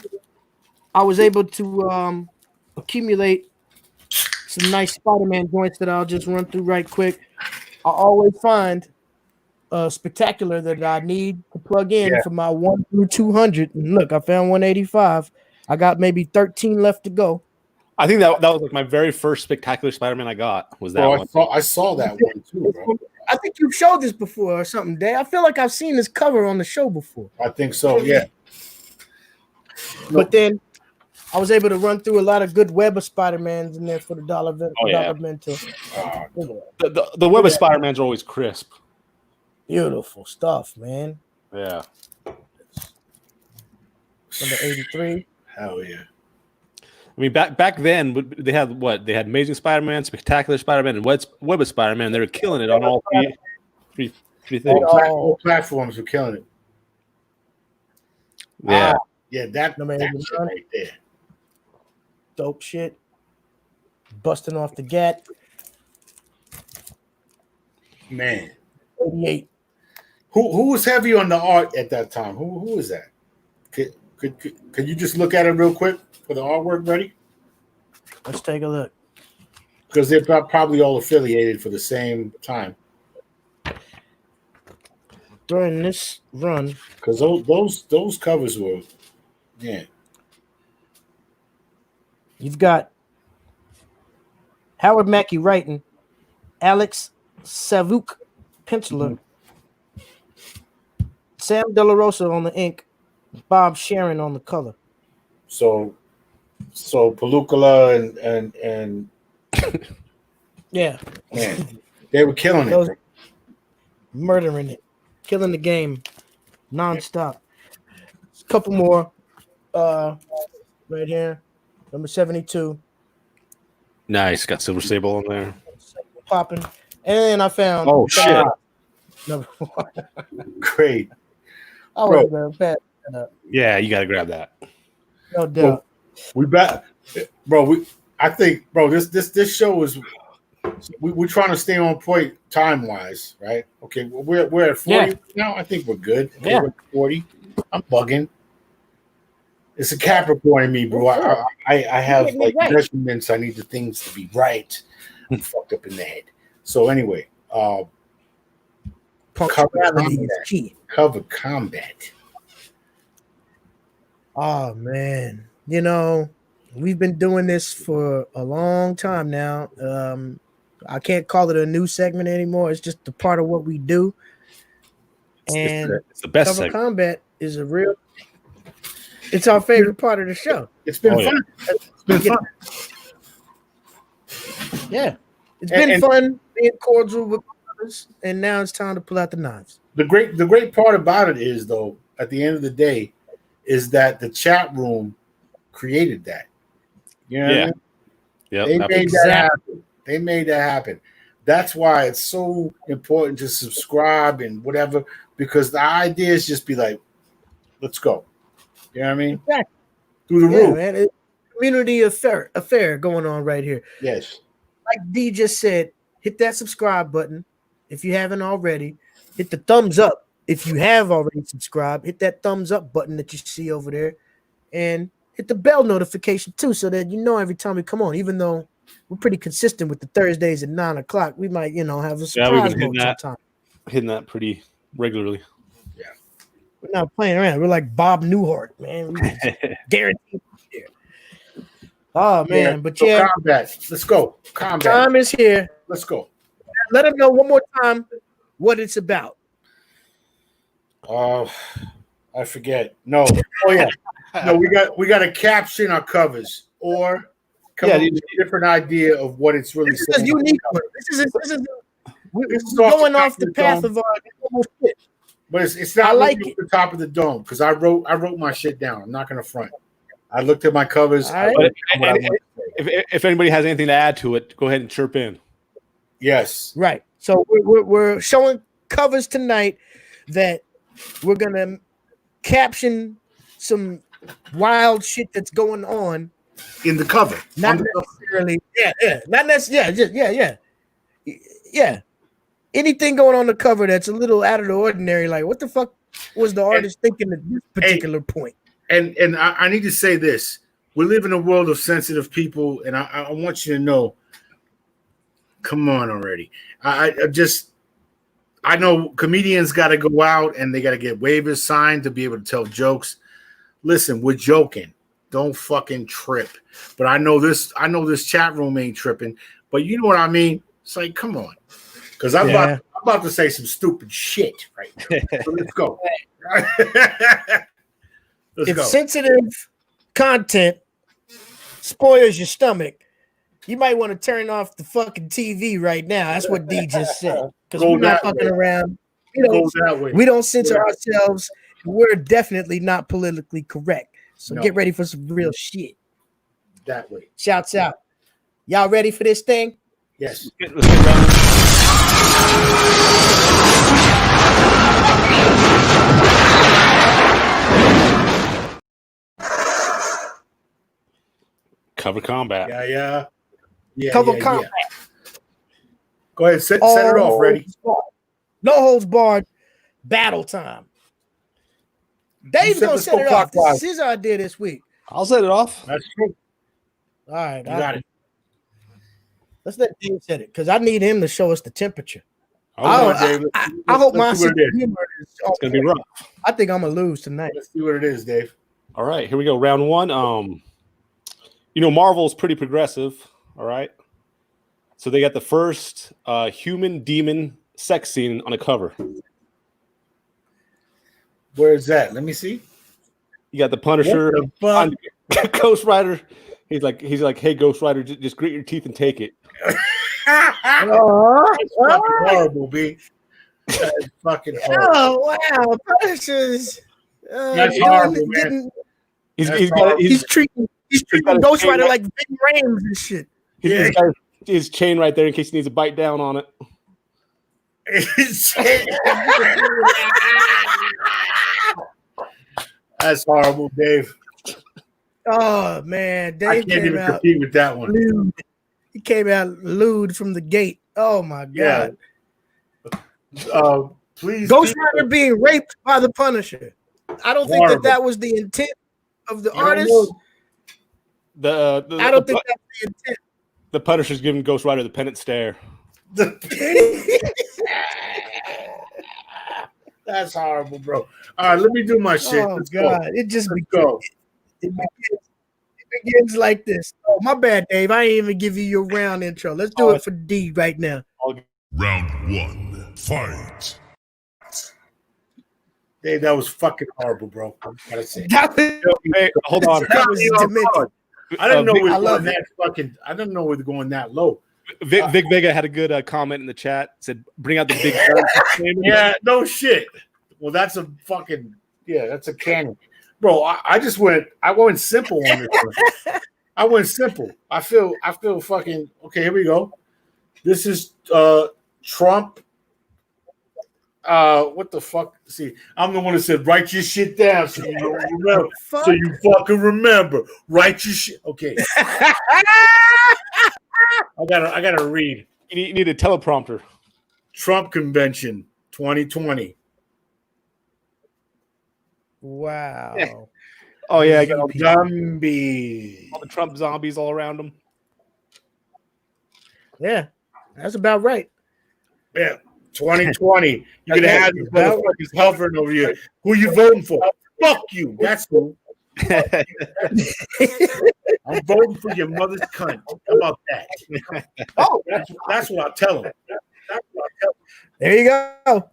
I was able to accumulate some nice Spider-Man joints that I'll just run through right quick. I always find a spectacular that I need to plug in for my 1 through 200. And look, I found 185. I got maybe 13 left to go. I think that was like my very first spectacular Spider-Man I got was that one. I saw that one too, bro. I think you've showed this before or something, Dave. I feel like I've seen this cover on the show before. I think so, yeah. But then I was able to run through a lot of good Web of Spider-Mans in there for the dollar bin. The Web of Spider-Mans are always crisp. Beautiful stuff, man. Yeah. Number 83. Hell yeah. I mean, back then, they had what? They had Amazing Spider-Man, Spectacular Spider-Man, and Web of Spider-Man. They were killing it on all three things. All platforms were killing it. Yeah. Yeah, that shit right there. Dope shit. Busting off the gat. Man. 88. Who was heavy on the art at that time? Who was that? Could you just look at it real quick for the artwork ready? Let's take a look. Because they're probably all affiliated for the same time. During this run, because those covers were Yeah. You've got Howard Mackey writing, Alex Savuk penciler, Sam De La Rosa on the ink, Bob Sharon on the color. So Película and Yeah, man, they were killing Those- it. murdering it, killing the game, nonstop. A couple more, right here, number 72, Nice. Got Silver Sable on there. popping, and I found Oh shit. number 1. Great. I was gonna pass that up, Yeah, you gotta grab that. no doubt. We back, bro. I think, bro. This show is. We're trying to stay on point time wise, right? Okay, we're at 40 now. I think we're good. Okay, Yeah. we're at 40. I'm bugging. It's a Capricorn in me, bro. I have getting it like right. measurements. I need the things to be right. I'm fucked up in the head. So anyway, Punctuality is key. cover combat. Oh man, we've been doing this for a long time now. I can't call it a new segment anymore. It's just a part of what we do. And It's the best cover segment. combat is it's our favorite part of the show. It's been Oh, fun. It's been fun. Yeah. It's been fun being cordial with others, and now it's time to pull out the knives. The great part about it is, though, at the end of the day, is that the chat room created that. You know what I mean? Yep. They made that happen. They made that happen. That's why it's so important to subscribe and whatever, because the idea is just be like, let's go. You know what I mean? Exactly. Through the roof. Man, it's a community affair going on right here. Yes. Like D just said, hit that subscribe button if you haven't already. Hit the thumbs up if you have already subscribed. Hit that thumbs up button that you see over there, and hit the bell notification too, so that you know every time we come on. Even though we're pretty consistent with the Thursdays at 9:00, we might, have a surprise mode sometime. Hitting that pretty regularly. Yeah. We're not playing around. We're like Bob Newhart, man. We guaranteed there. Oh man, Yeah. but So yeah, combat. Let's go. Combat. time is here. Let's go. Let them know one more time what it's about. I forget. No. Oh yeah. No, we got to caption our covers or come up with a different idea of what it's really This is a saying. unique one. We're This is going off off the the path dome. of our normal shit. But it's not I like really it. off the top of the dome because I wrote my shit down. I'm not gonna front. I looked at my covers. All right. I wrote down what I wanted to say. If anybody has anything to add to it, go ahead and chirp in. Yes. Right. So we're showing covers tonight that we're gonna caption some wild shit that's going on. In the cover. Not necessarily. Not necessarily. Yeah. Anything going on the cover that's a little out of the ordinary. Like, what the fuck was the artist thinking at this particular point? And I need to say this. We live in a world of sensitive people, and I want you to know, come on already. I know comedians got to go out and they got to get waivers signed to be able to tell jokes. Listen, we're joking. Don't fucking trip. But I know this chat room ain't tripping. But you know what I mean? It's like, come on. Because I'm about to say some stupid shit right now. So let's go. If sensitive content spoils your stomach, you might want to turn off the fucking TV right now. That's what D just said. Because we're not fucking around. We don't censor ourselves. We're definitely not politically correct. So get ready for some real shit. That way. Shouts out. Y'all ready for this thing? Yes. Let's get around. Cover combat. Yeah. Cover combat. Go ahead, set it off, ready. No holds barred. Battle time. Dave's gonna set it off. This is his idea this week. I'll set it off. That's true. All right, You got it. Let's let Dave set it because I need him to show us the temperature. Hold on, Dave. I hope my Let's see what it is. humor is It's gonna be rough. I think I'm gonna lose tonight. Let's see what it is, Dave. All right, here we go. Round one. Marvel's pretty progressive. All right. So they got the first human demon sex scene on a cover. Where is that? Let me see. You got the Punisher, Ghost Rider. He's like, hey, Ghost Rider, just grit your teeth and take it. That's fucking horrible, B. That's fucking horrible. Oh wow, Punisher's. That's horrible, man. He's treating Ghost Rider like Ving Rhames and shit. He's got his chain right there in case he needs to bite down on it. That's horrible, Dave. Oh man, Dave I can't even compete with that one. Lewd. He came out lewd from the gate. Oh my god. Yeah. Please, Ghost Rider being raped by the Punisher. I don't think that was the intent of the artist. I don't think that's the intent. The Punisher's giving Ghost Rider the penitent stare. That's horrible, bro. All right, let me do my shit. Oh Let's God, go. it just go. It begins like this. Oh, my bad, Dave. I ain't even give you your round intro. Let's do it for D right now. Round one, fight. Dave, that was fucking horrible, bro. I gotta say. Hey, hold on. That was demented. I didn't know I didn't know we were going that low. Vic Vega had a good comment in the chat. Said, "Bring out the big gun." Yeah, no shit. Well, that's a fucking that's a cannon, bro. I went simple on this one. I went simple. I feel fucking okay. Here we go. This is Trump. What the fuck? See, I'm the one that said write your shit down so you remember. So you fucking remember. Write your shit. Okay. I gotta read. You need a teleprompter. Trump Convention 2020. Wow. Oh yeah, I got all Zombies. the Trump zombies all around him. Yeah, that's about right. Yeah, 2020. You're gonna have these motherfuckers hovering over you. Who you voting for? Fuck you. That's who. I'm voting for your mother's cunt. How about that? Oh, that's what I'll tell him. There you go.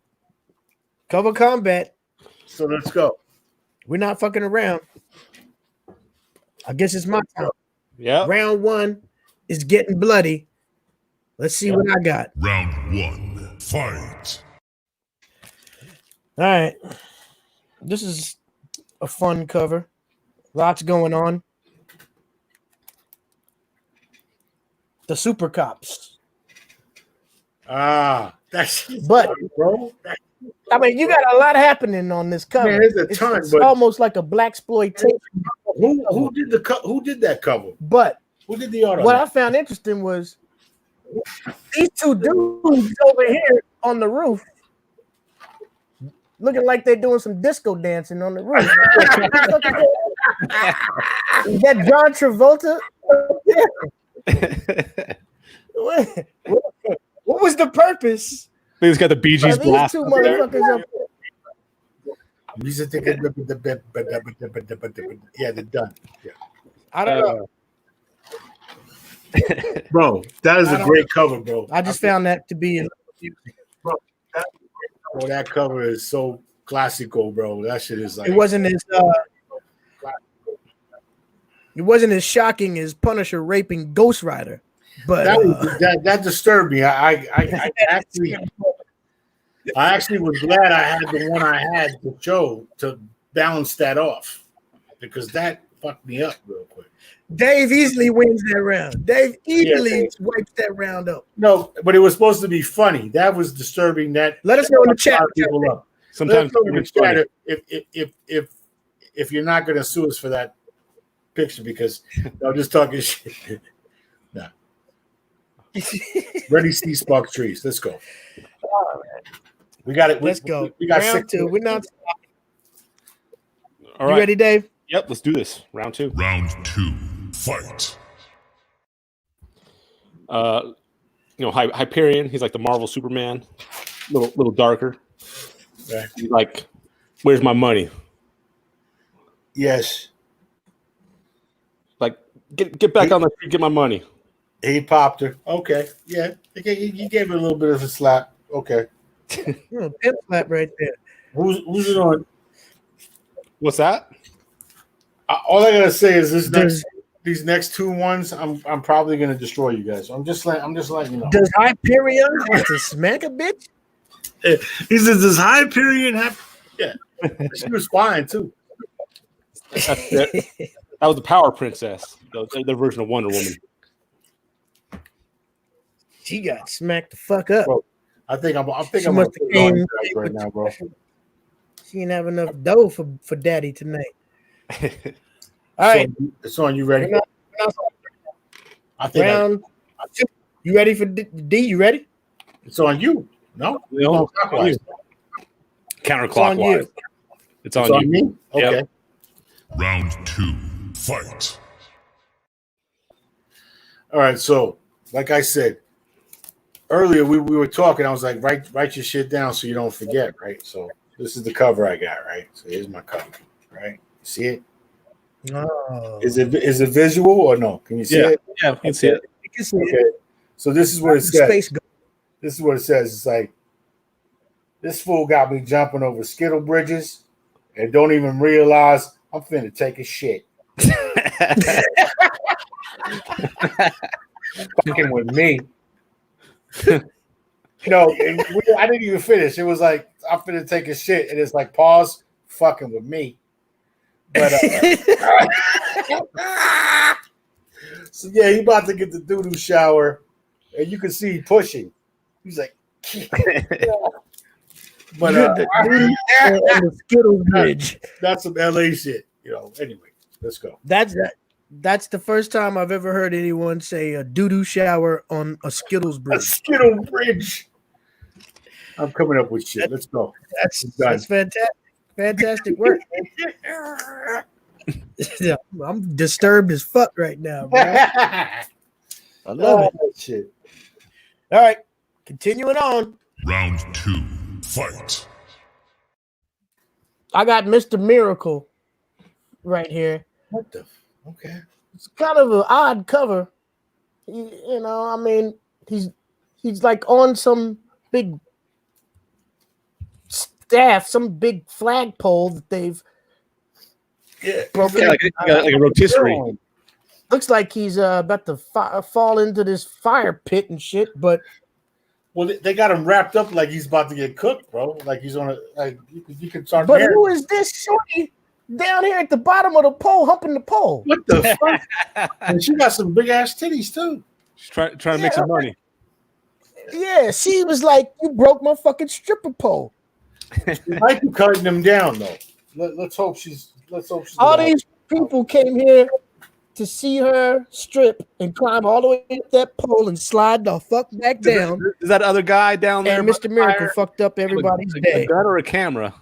Cover combat. So let's go. We're not fucking around. I guess it's my turn. Yeah. Round one is getting bloody. Let's see what I got. Round one, fight. All right. This is a fun cover. Lots going on. The Super Cops. That's bro. I mean, you got a lot happening on this cover. Man, there's a ton, it's but almost like a blaxploitation. Who did that cover? But who did the art? What I found interesting was these two dudes over here on the roof, looking like they're doing some disco dancing on the roof. Is that John Travolta? What was the purpose? He's got the Bee Gees blast. Two motherfuckers up there. Yeah, they're done. Yeah. I don't know. Bro, that is a great cover, bro. I just found that to be bro, that cover is so classical, bro. That shit is like it wasn't as shocking as Punisher raping Ghost Rider. But that disturbed me. I actually was glad I had the one I had to show to balance that off because that fucked me up real quick. Dave easily wins that round. Dave easily wipes that round up. No, but it was supposed to be funny. That was disturbing. Let us know in the chat. People up. Sometimes if you're not going to sue us for that picture because I'm just talking shit. No. Ready, see, spark trees. Let's go. We got it. Let's go. We got round 2. We're not. All right. You ready, Dave? Yep. Let's do this. Round 2. Round 2. Fight. Hyperion. He's like the Marvel Superman. Little darker. Okay. He's like, where's my money? Yes. Like, get back on the street, get my money. He popped her. Okay. Yeah. He gave her a little bit of a slap. Okay. Pimp slap right there. Who's it on? What's that? All I gotta say is these next two ones, I'm probably gonna destroy you guys. I'm just letting you know. Does Hyperion have to smack a bitch? He says, "Does Hyperion have?" Yeah, she was fine too. That was the Power Princess, the version of Wonder Woman. She got smacked the fuck up. Bro, I think I'm gonna put it on you guys right now, bro. She didn't have enough dough for daddy tonight. All right, it's on you. Ready? I think round two. You ready for D? You ready? It's on you. No, Counterclockwise. It's on you. Me. Okay. Yep. Round 2, fight. All right. So, like I said earlier, we were talking. I was like, write your shit down so you don't forget. Right. So this is the cover I got. Right. So here's my cover. Right. See it? Oh. Is it visual or no? Can you see it? Yeah, you can see it. You can see Okay. it. So this is what it says. Space This is what it says. It's like, this fool got me jumping over skittle bridges and don't even realize I'm finna take a shit. Fucking with me. I didn't even finish. It was like, I'm finna take a shit. And it's like, pause, fucking with me. But so yeah, he about to get the doo-doo shower, and you can see he pushing. He's like, but on the Skittle Bridge. That's some LA shit, Anyway, let's go. That's the first time I've ever heard anyone say a doo-doo shower on a Skittles A bridge. Skittle bridge. I'm coming up with shit. Let's go. That's fantastic. Fantastic work. Yeah, I'm disturbed as fuck right now, bro. I love it. Shit. All right, continuing on. Round 2, fight. I got Mr. Miracle right here. What the? Okay. It's kind of an odd cover. He's like on some big staff, some big flagpole that they've broken. Like a rotisserie. Looks like he's about to fall into this fire pit and shit, but they got him wrapped up like he's about to get cooked, bro. Like he's on you can start. But who is this shorty down here at the bottom of the pole, humping the pole? What the fuck? And she got some big ass titties too. She's trying to make some money. Yeah, she was like, "You broke my fucking stripper pole." She might be cutting them down though. Let's hope she's. All these people came here to see her strip and climb all the way up that pole and slide the fuck back down. Is that other guy down there? And Mr. Miracle fucked up everybody's day. A gun or a camera?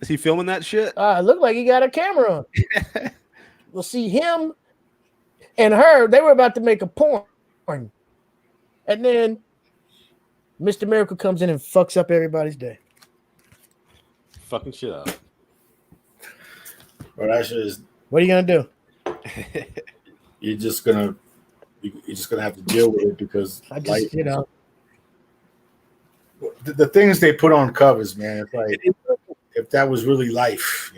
Is he filming that shit? It looked like he got a camera on. We'll see him and her. They were about to make a porn. And then Mr. Miracle comes in and fucks up everybody's day. Fucking shit up. Well, that shit is. What are you gonna do? You're just gonna have to deal with it because the things they put on covers, man. It's like if that was really life,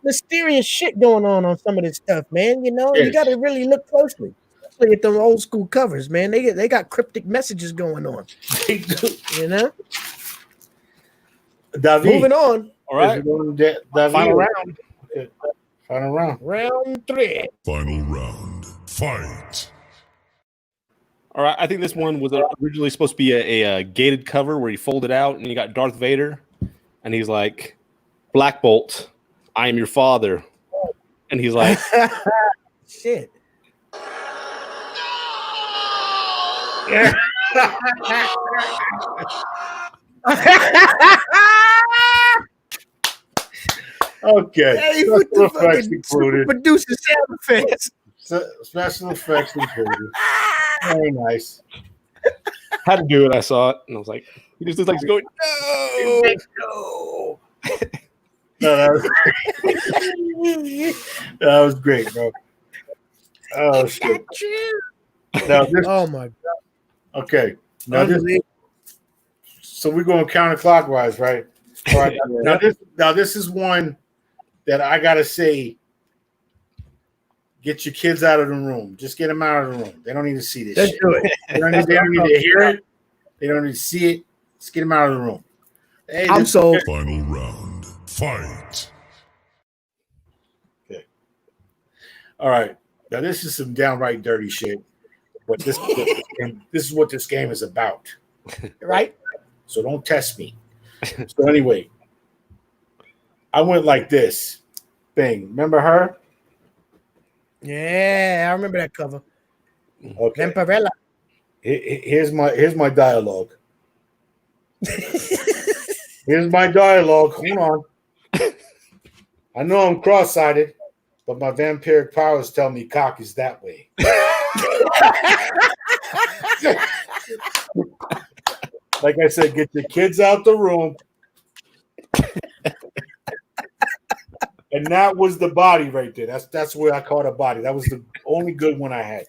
Mysterious shit going on some of this stuff, man. Yes. You got to really look closely, especially at them old school covers, man. They got cryptic messages going on. They do. David. Moving on. All right. Final round. Okay. Final round. Round 3. Final round, fight. All right. I think this one was originally supposed to be a gated cover where you fold it out and you got Darth Vader, and he's like, "Black Bolt, I am your father," and he's like, "Shit." Okay. Hey, special effects included. Producer sound effects. Special effects included. Very nice. Had to do it. I saw it, and I was like, He just looks like he's going, No. No, that was great, bro. Oh shit! Now this, Oh my god. okay. Now this, so we're going counterclockwise, right? All right. Now this is one that I gotta say. Get your kids out of the room. Just get them out of the room. They don't need to see this Let's shit. do it. They don't need to hear it. They don't need to see it. Just get them out of the room. Hey, I'm sold. Final round. Fight. Okay. All right. Now this is some downright dirty shit, but this is what this game is about. Right? So don't test me. So anyway, I went like this. Thing. Remember her? Yeah, I remember that cover. Okay. Vampirella. Here's my dialogue. Here's my dialogue. Hold on. I know I'm cross-sided, but my vampiric powers tell me cock is that way. Like I said, get your kids out the room. And that was the body right there. That's where I caught a body. That was the only good one I had.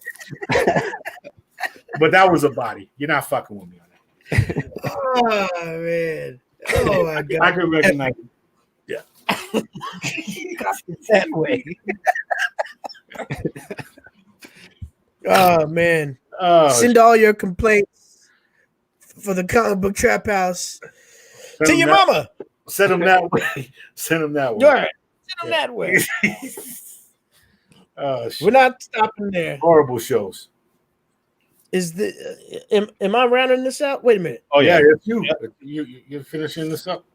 But that was a body. You're not fucking with me on that. Oh man. Oh my god. I can recognize it. Yeah. That way. Oh man. Send all your complaints for the comic book trap house to your mama. Send them that way. Send them that way. All right. Send them that way. Shit. We're not stopping there. Horrible shows. Is the am I rounding this out? Wait a minute. Oh yeah, it's you. Yeah. You're finishing this up.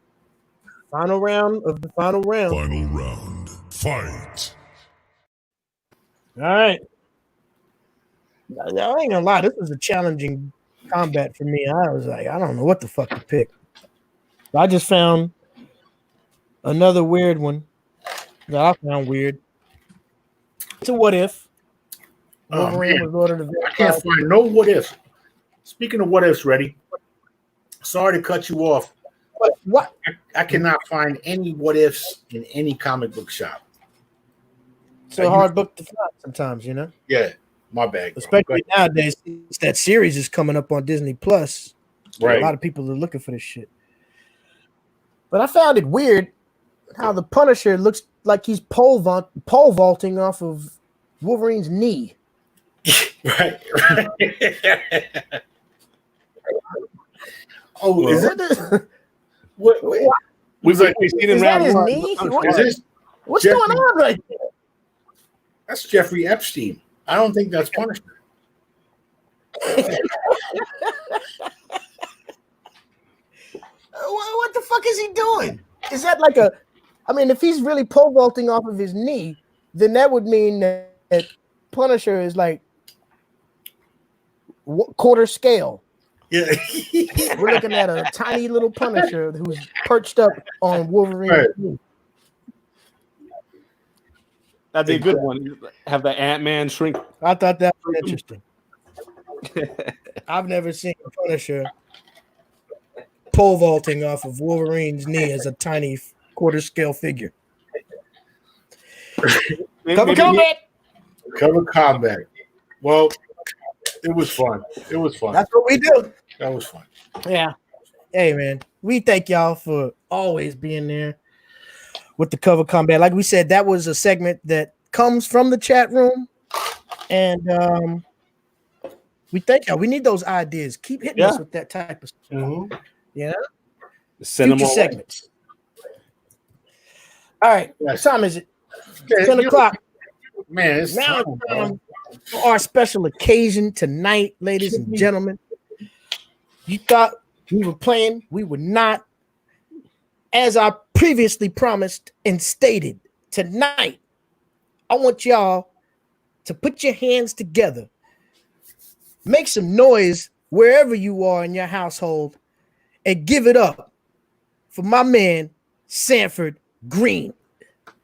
Final round of the final round. Final round. Fight. All right. I ain't gonna lie, this was a challenging combat for me. I was like, I don't know what the fuck to pick. I just found another weird one that I found weird. It's a what if. Wolverine was ordered to I can't find no what ifs. Speaking of what ifs, Reddy, sorry to cut you off. What? I cannot find any what ifs in any comic book shop. It's a hard book to find sometimes, you know? Yeah, my bad. Especially nowadays, since that series is coming up on Disney Plus. Right. A lot of people are looking for this shit. But I found it weird how the Punisher looks like he's pole vaulting off of Wolverine's knee. Right. Oh, is it? What? We've seen him Is that round his one. knee? What's Jeffrey, going on right there? That's Jeffrey Epstein. I don't think that's Punisher. What the fuck is he doing? Is that like a? I mean, if he's really pole vaulting off of his knee, then that would mean that Punisher is like quarter scale. Yeah. We're looking at a tiny little Punisher who's perched up on Wolverine. Right. That'd be a good one. Have the Ant-Man shrink. I thought that was interesting. I've never seen a Punisher pole vaulting off of Wolverine's knee as a tiny quarter scale figure. Cover combat. Well, it was fun. It was fun. That's what we do. That was fun. Yeah. Hey, man. We thank y'all for always being there with the cover combat. Like we said, that was a segment that comes from the chat room. And we thank y'all. We need those ideas. Keep hitting us with that type of stuff. Mm-hmm. Yeah. Send them Future all segments. All right. Yes. What time is it? 10 o'clock. Man, it's Now time, it's time for our special occasion tonight, ladies and gentlemen. You thought we were playing, we were not. As I previously promised and stated, tonight, I want y'all to put your hands together, make some noise wherever you are in your household, and give it up for my man, SANFORD GREENE.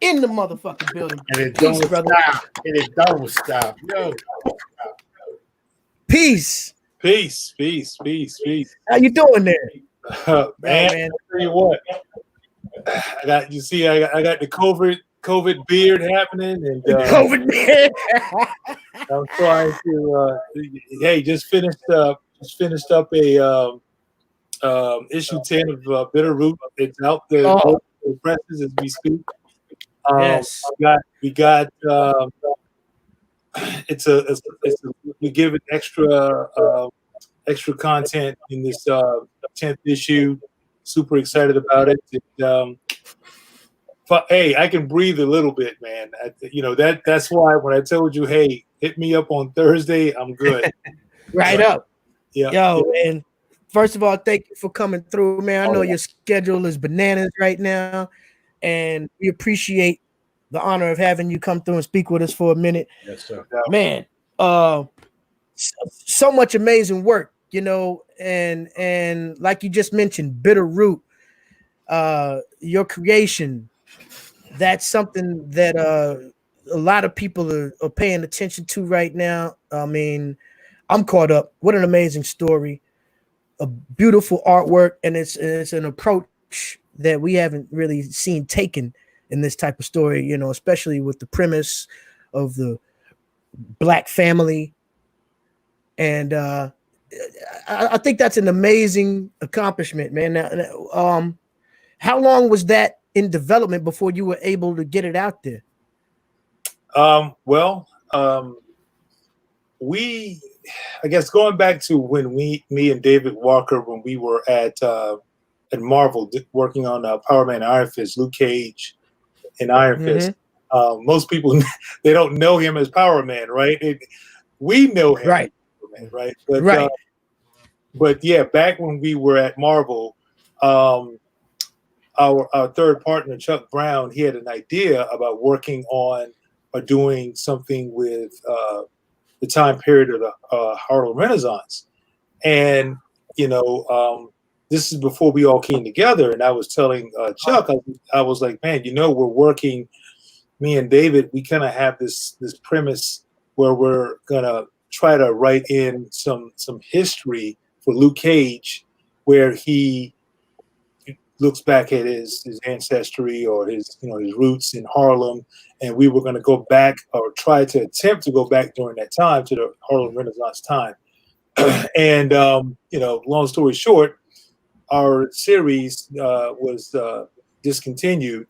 In the motherfucking building. And it don't stop. And it don't stop. Yo. Peace. Peace. Peace. Peace. Peace. How you doing there? Man, man. I'll tell you what, I got the COVID beard happening, and COVID. I'm trying to. Hey, just finished up a issue 10 of Bitterroot. It's out there Oh. the presses as we speak. Yes. We got we give it extra content in this 10th issue. Super excited about it. Hey, I can breathe a little bit, man. That's why when I told you, hey, hit me up on Thursday, I'm good. Right up. Yeah. Yo, man. First of all, thank you for coming through, man. I know your schedule is bananas right now, and we appreciate the honor of having you come through and speak with us for a minute. Yes, sir. Man, so much amazing work, and like you just mentioned, Bitterroot, your creation, that's something that a lot of people are paying attention to right now. I mean, I'm caught up. What an amazing story. A beautiful artwork, and it's an approach that we haven't really seen taken in this type of story, especially with the premise of the Black family. And I think that's an amazing accomplishment, man. Now, how long was that in development before you were able to get it out there? I guess going back to when me and David Walker, when we were at Marvel working on Power Man, Iron Fist, Luke Cage, and Iron Fist. Most people, they don't know him as Power Man, right? We know him, right? As Power Man, right? But yeah, back when we were at Marvel, our third partner Chuck Brown, he had an idea about working on or doing something with the time period of the Harlem Renaissance. And, this is before we all came together. And I was telling Chuck, I was like, man, we're working, me and David, we kind of have this premise where we're going to try to write in some history for Luke Cage, where he looks back at his ancestry or his roots in Harlem, and we were going to go back or try to attempt to go back during that time to the Harlem Renaissance time. And long story short, our series was discontinued,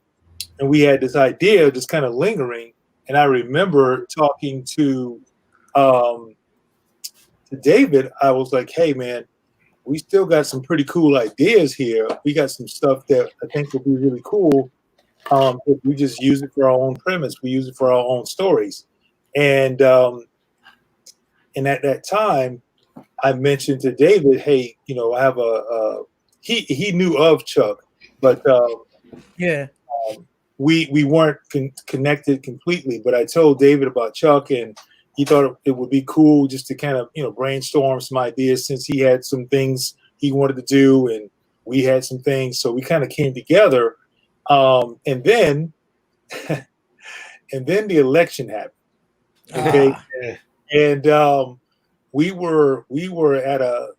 and we had this idea just kind of lingering. And I remember talking to David. I was like, hey man, we still got some pretty cool ideas here. We got some stuff that I think will be really cool if we just use it for our own premise. We use it for our own stories. And at that time, I mentioned to David, hey, I have he knew of Chuck, but we weren't connected completely. But I told David about Chuck, and he thought it would be cool just to kind of, brainstorm some ideas, since he had some things he wanted to do and we had some things. So we kind of came together. And then the election happened. Okay. And we were at a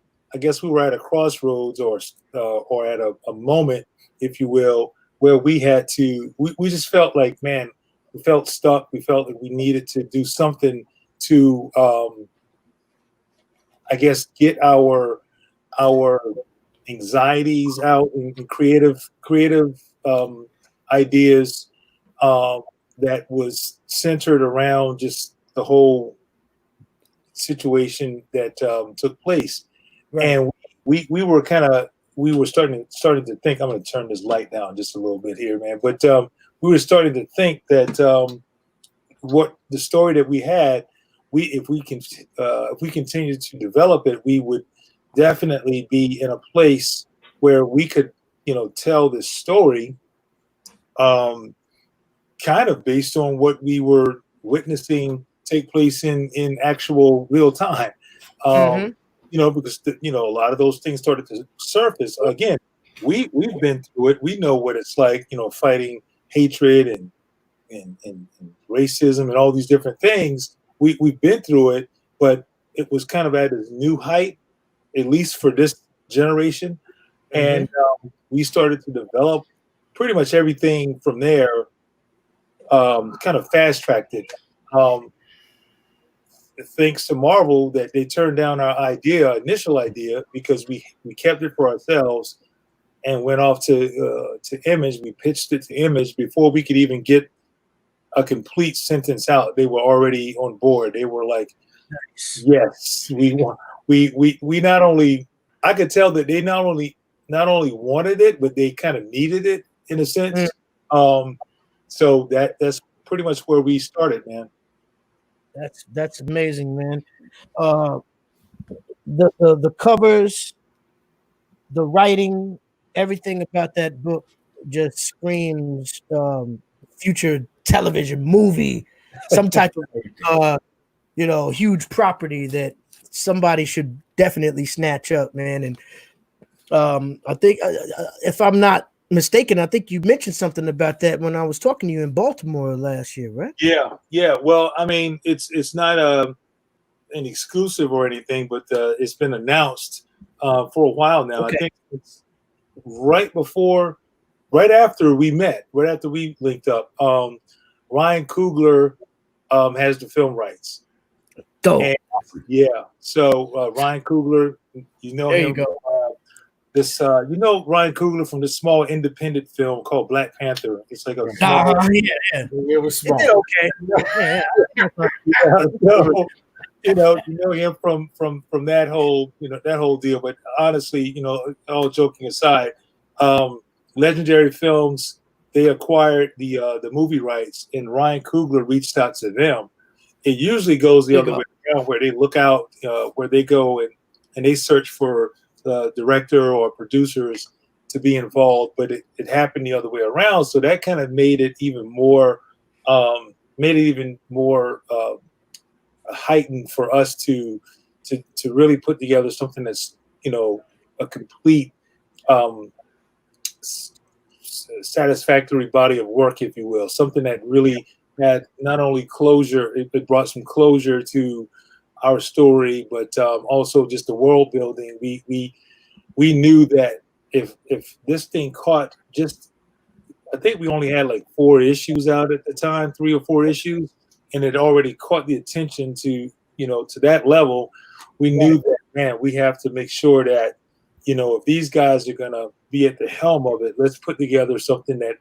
crossroads or at a moment, if you will, where we had to, we just felt like, man, we felt stuck. We felt like we needed to do something to, I guess, get our anxieties out and creative ideas that was centered around just the whole situation that took place. Right. And we were starting to think, I'm going to turn this light down just a little bit here, man. But we were starting to think that what the story that we had, if we continue to develop it, we would definitely be in a place where we could, tell this story, kind of based on what we were witnessing take place in actual real time. Because a lot of those things started to surface. Again, we've been through it. We know what it's like, fighting hatred and racism and all these different things. We've been through it, but it was kind of at a new height, at least for this generation. And we started to develop pretty much everything from there, kind of fast-tracked it. Thanks to Marvel that they turned down our initial idea, because we kept it for ourselves and went off to Image. We pitched it to Image before we could even get a complete sentence out. They were already on board. They were like, nice. Yes, we want. We not only, I could tell that they not only wanted it, but they kind of needed it in a sense. So that's pretty much where we started, man. That's amazing, man. The covers, the writing, everything about that book just screams future television movie, some type of huge property that somebody should definitely snatch up, man. And I think if I'm not mistaken, I think you mentioned something about that when I was talking to you in Baltimore last year, right? Yeah. Well, I mean, it's not an exclusive or anything, but it's been announced for a while now. Okay. I think it's right after we met, right after we linked up. Ryan Coogler has the film rights. Dope. And, so Ryan Coogler, you know there him. You go. Ryan Coogler from this small independent film called Black Panther. It's like a it was small. It did okay. So, you know him from that whole deal. But honestly, all joking aside, Legendary Films, they acquired the movie rights, and Ryan Coogler reached out to them. It usually goes the other way around, where they look out, where they go and they search for director or producers to be involved, but it happened the other way around. So that kind of made it even more heightened for us to really put together something that's a complete satisfactory body of work, if you will, something that really had not only closure, it brought some closure to our story, but also just the world building. We knew that if this thing caught, I think we only had like 4 issues out at the time, 3 or 4 issues, and it already caught the attention to that level. We knew that, man, we have to make sure that if these guys are gonna be at the helm of it, let's put together something that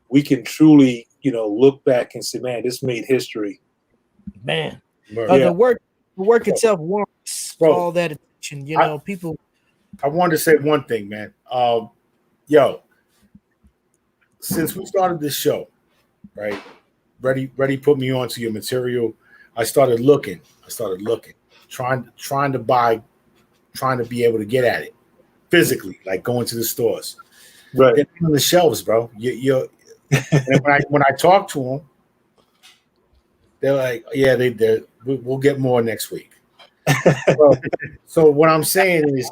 we can truly look back and say, man, this made history. Man, the work itself warrants all that attention. People. I wanted to say one thing, man. Since we started this show, right? Ready put me onto your material. I started looking, trying to be able to get at it physically, like going to the stores. Right. They're on the shelves, bro. And when I talk to them, they're like, yeah, we'll get more next week. So what I'm saying is,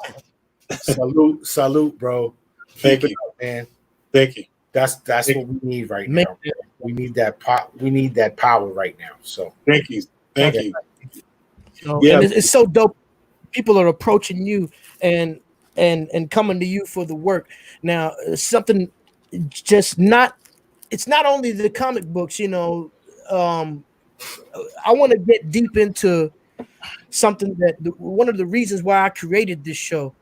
salute, bro. Thank you, man. Thank you. That's what we need right now. We need that power right now. So thank you. And it's so dope. People are approaching you and coming to you for the work. Now, something it's not only the comic books, I want to get deep into something that one of the reasons why I created this show,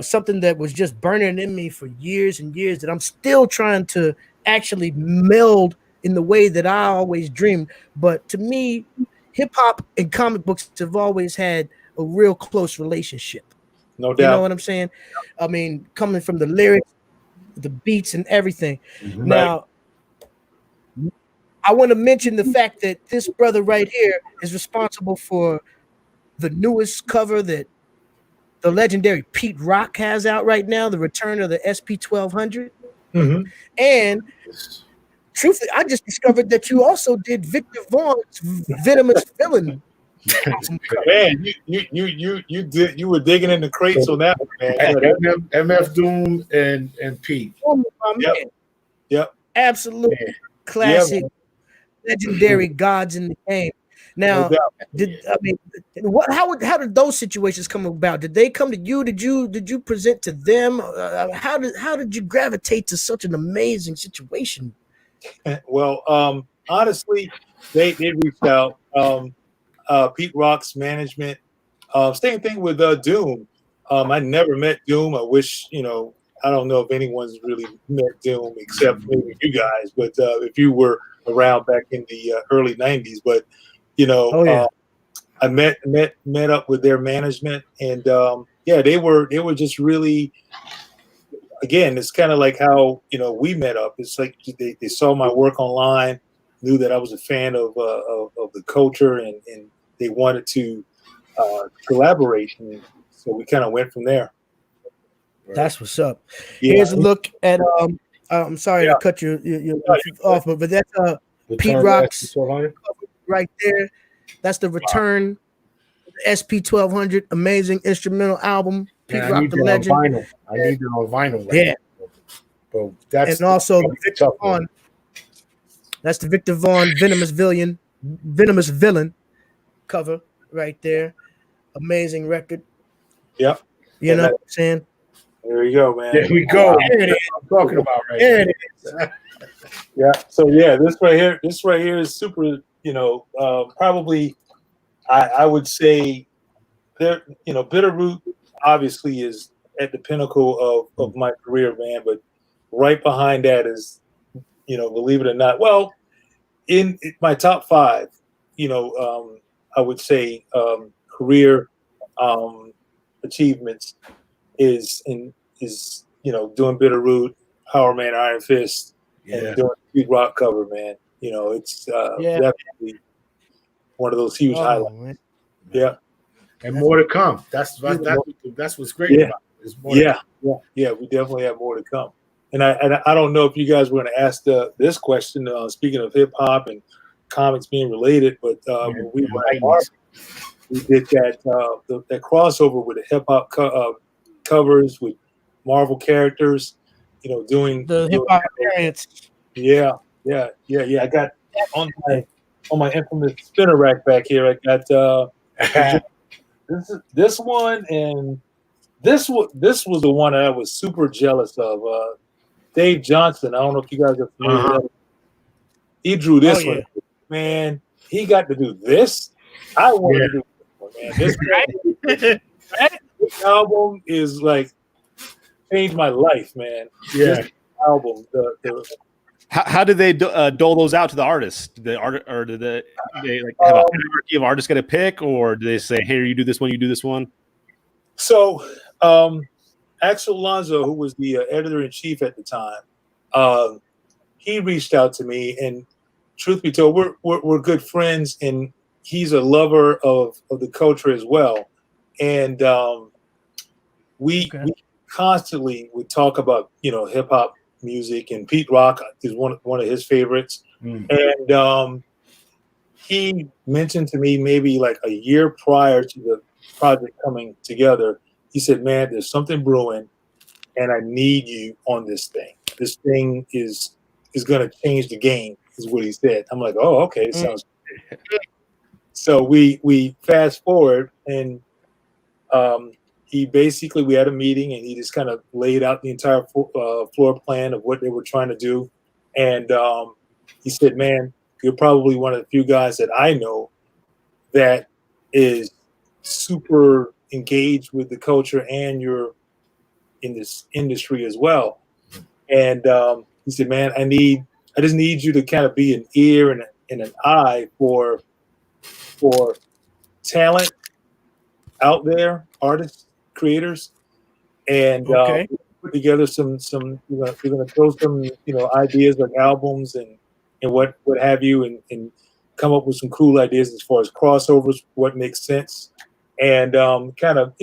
something that was just burning in me for years and years that I'm still trying to actually meld in the way that I always dreamed. But to me, hip hop and comic books have always had a real close relationship. No doubt. You know what I'm saying? I mean, coming from the lyrics, the beats, and everything. Mm-hmm. Now, I want to mention the fact that this brother right here is responsible for the newest cover that the legendary Pete Rock has out right now, the return of the SP-1200. Mm-hmm. And truthfully, I just discovered that you also did Victor Vaughn's Venomous Villain. Man, you were digging in the crates on that one, man. MF Doom and Pete. Oh, my man. Yep. Absolute classic, legendary gods in the game. Now, doubt. how did those situations come about? Did they come to you? Did you present to them? How did you gravitate to such an amazing situation? Well, honestly, they reached out. Pete Rock's management. Same thing with Doom. I never met Doom. I wish, I don't know if anyone's really met Doom except maybe you guys, but if you were around back in the early 90s. But, I met up with their management, and they were just really, again, it's kind of like how, we met up. It's like they saw my work online, knew that I was a fan of the culture, and they wanted to collaborate, and so we kind of went from there. That's what's up. Here's a look at I'm sorry to cut you off, but that's Pete Rock's right there. That's the Return SP1200, amazing instrumental album. Pete Rock, the legend. I need it on vinyl. Yeah. But that's and also Victor Vaughn. That's the Victor Vaughn Venomous Villain cover right there. Amazing record. Yep. You know what I'm saying? There you go, man. There we go. There it is. I'm talking about right there. It is. Yeah. So this right here is super. Probably, I would say, there. Bitterroot obviously is at the pinnacle of my career, man. But right behind that is, believe it or not, well, in my top 5, I would say career achievements is doing Bitterroot, Power Man, Iron Fist, and doing Pete Rock cover, man. It's definitely one of those huge highlights. Man. Yeah, and more to come. That's what's great about it. There's more we definitely have more to come. And I don't know if you guys were going to ask this question. Speaking of hip hop and comics being related, but when we were at Marvel, we did that crossover with the hip hop covers with Marvel characters. Doing the hip hop variants. Yeah. I got on my infamous spinner rack back here. I got this one, and this was the one that I was super jealous of. Dave Johnson. I don't know if you guys are familiar with that. He drew this one. Man, he got to do this. I want to do this one, man. This album is like changed my life, man. Yeah. This album. How did they dole those out to the artists? Did they have a hierarchy of artists get a pick, or do they say, "Hey, you do this one, you do this one"? So, Axel Alonso, who was the editor-in-chief at the time, he reached out to me, and truth be told, we're good friends, and he's a lover of the culture as well. And we constantly would talk about hip hop music, and Pete Rock is one of his favorites. And he mentioned to me maybe like a year prior to the project coming together, he said, "Man, there's something brewing, and I need you on this thing. This thing is going to change the game," is what he said. I'm like, "Oh, okay, sounds good." So we fast forward, and we had a meeting, and he just kind of laid out the entire floor plan of what they were trying to do. And he said, "Man, you're probably one of the few guys that I know that is super engaged with the culture, and you're in this industry as well." And he said, "Man, I just need you to kind of be an ear and an eye for talent out there, artists, creators, and put together some we're going to throw some ideas like albums and what have you, and come up with some cool ideas as far as crossovers, what makes sense, and kind of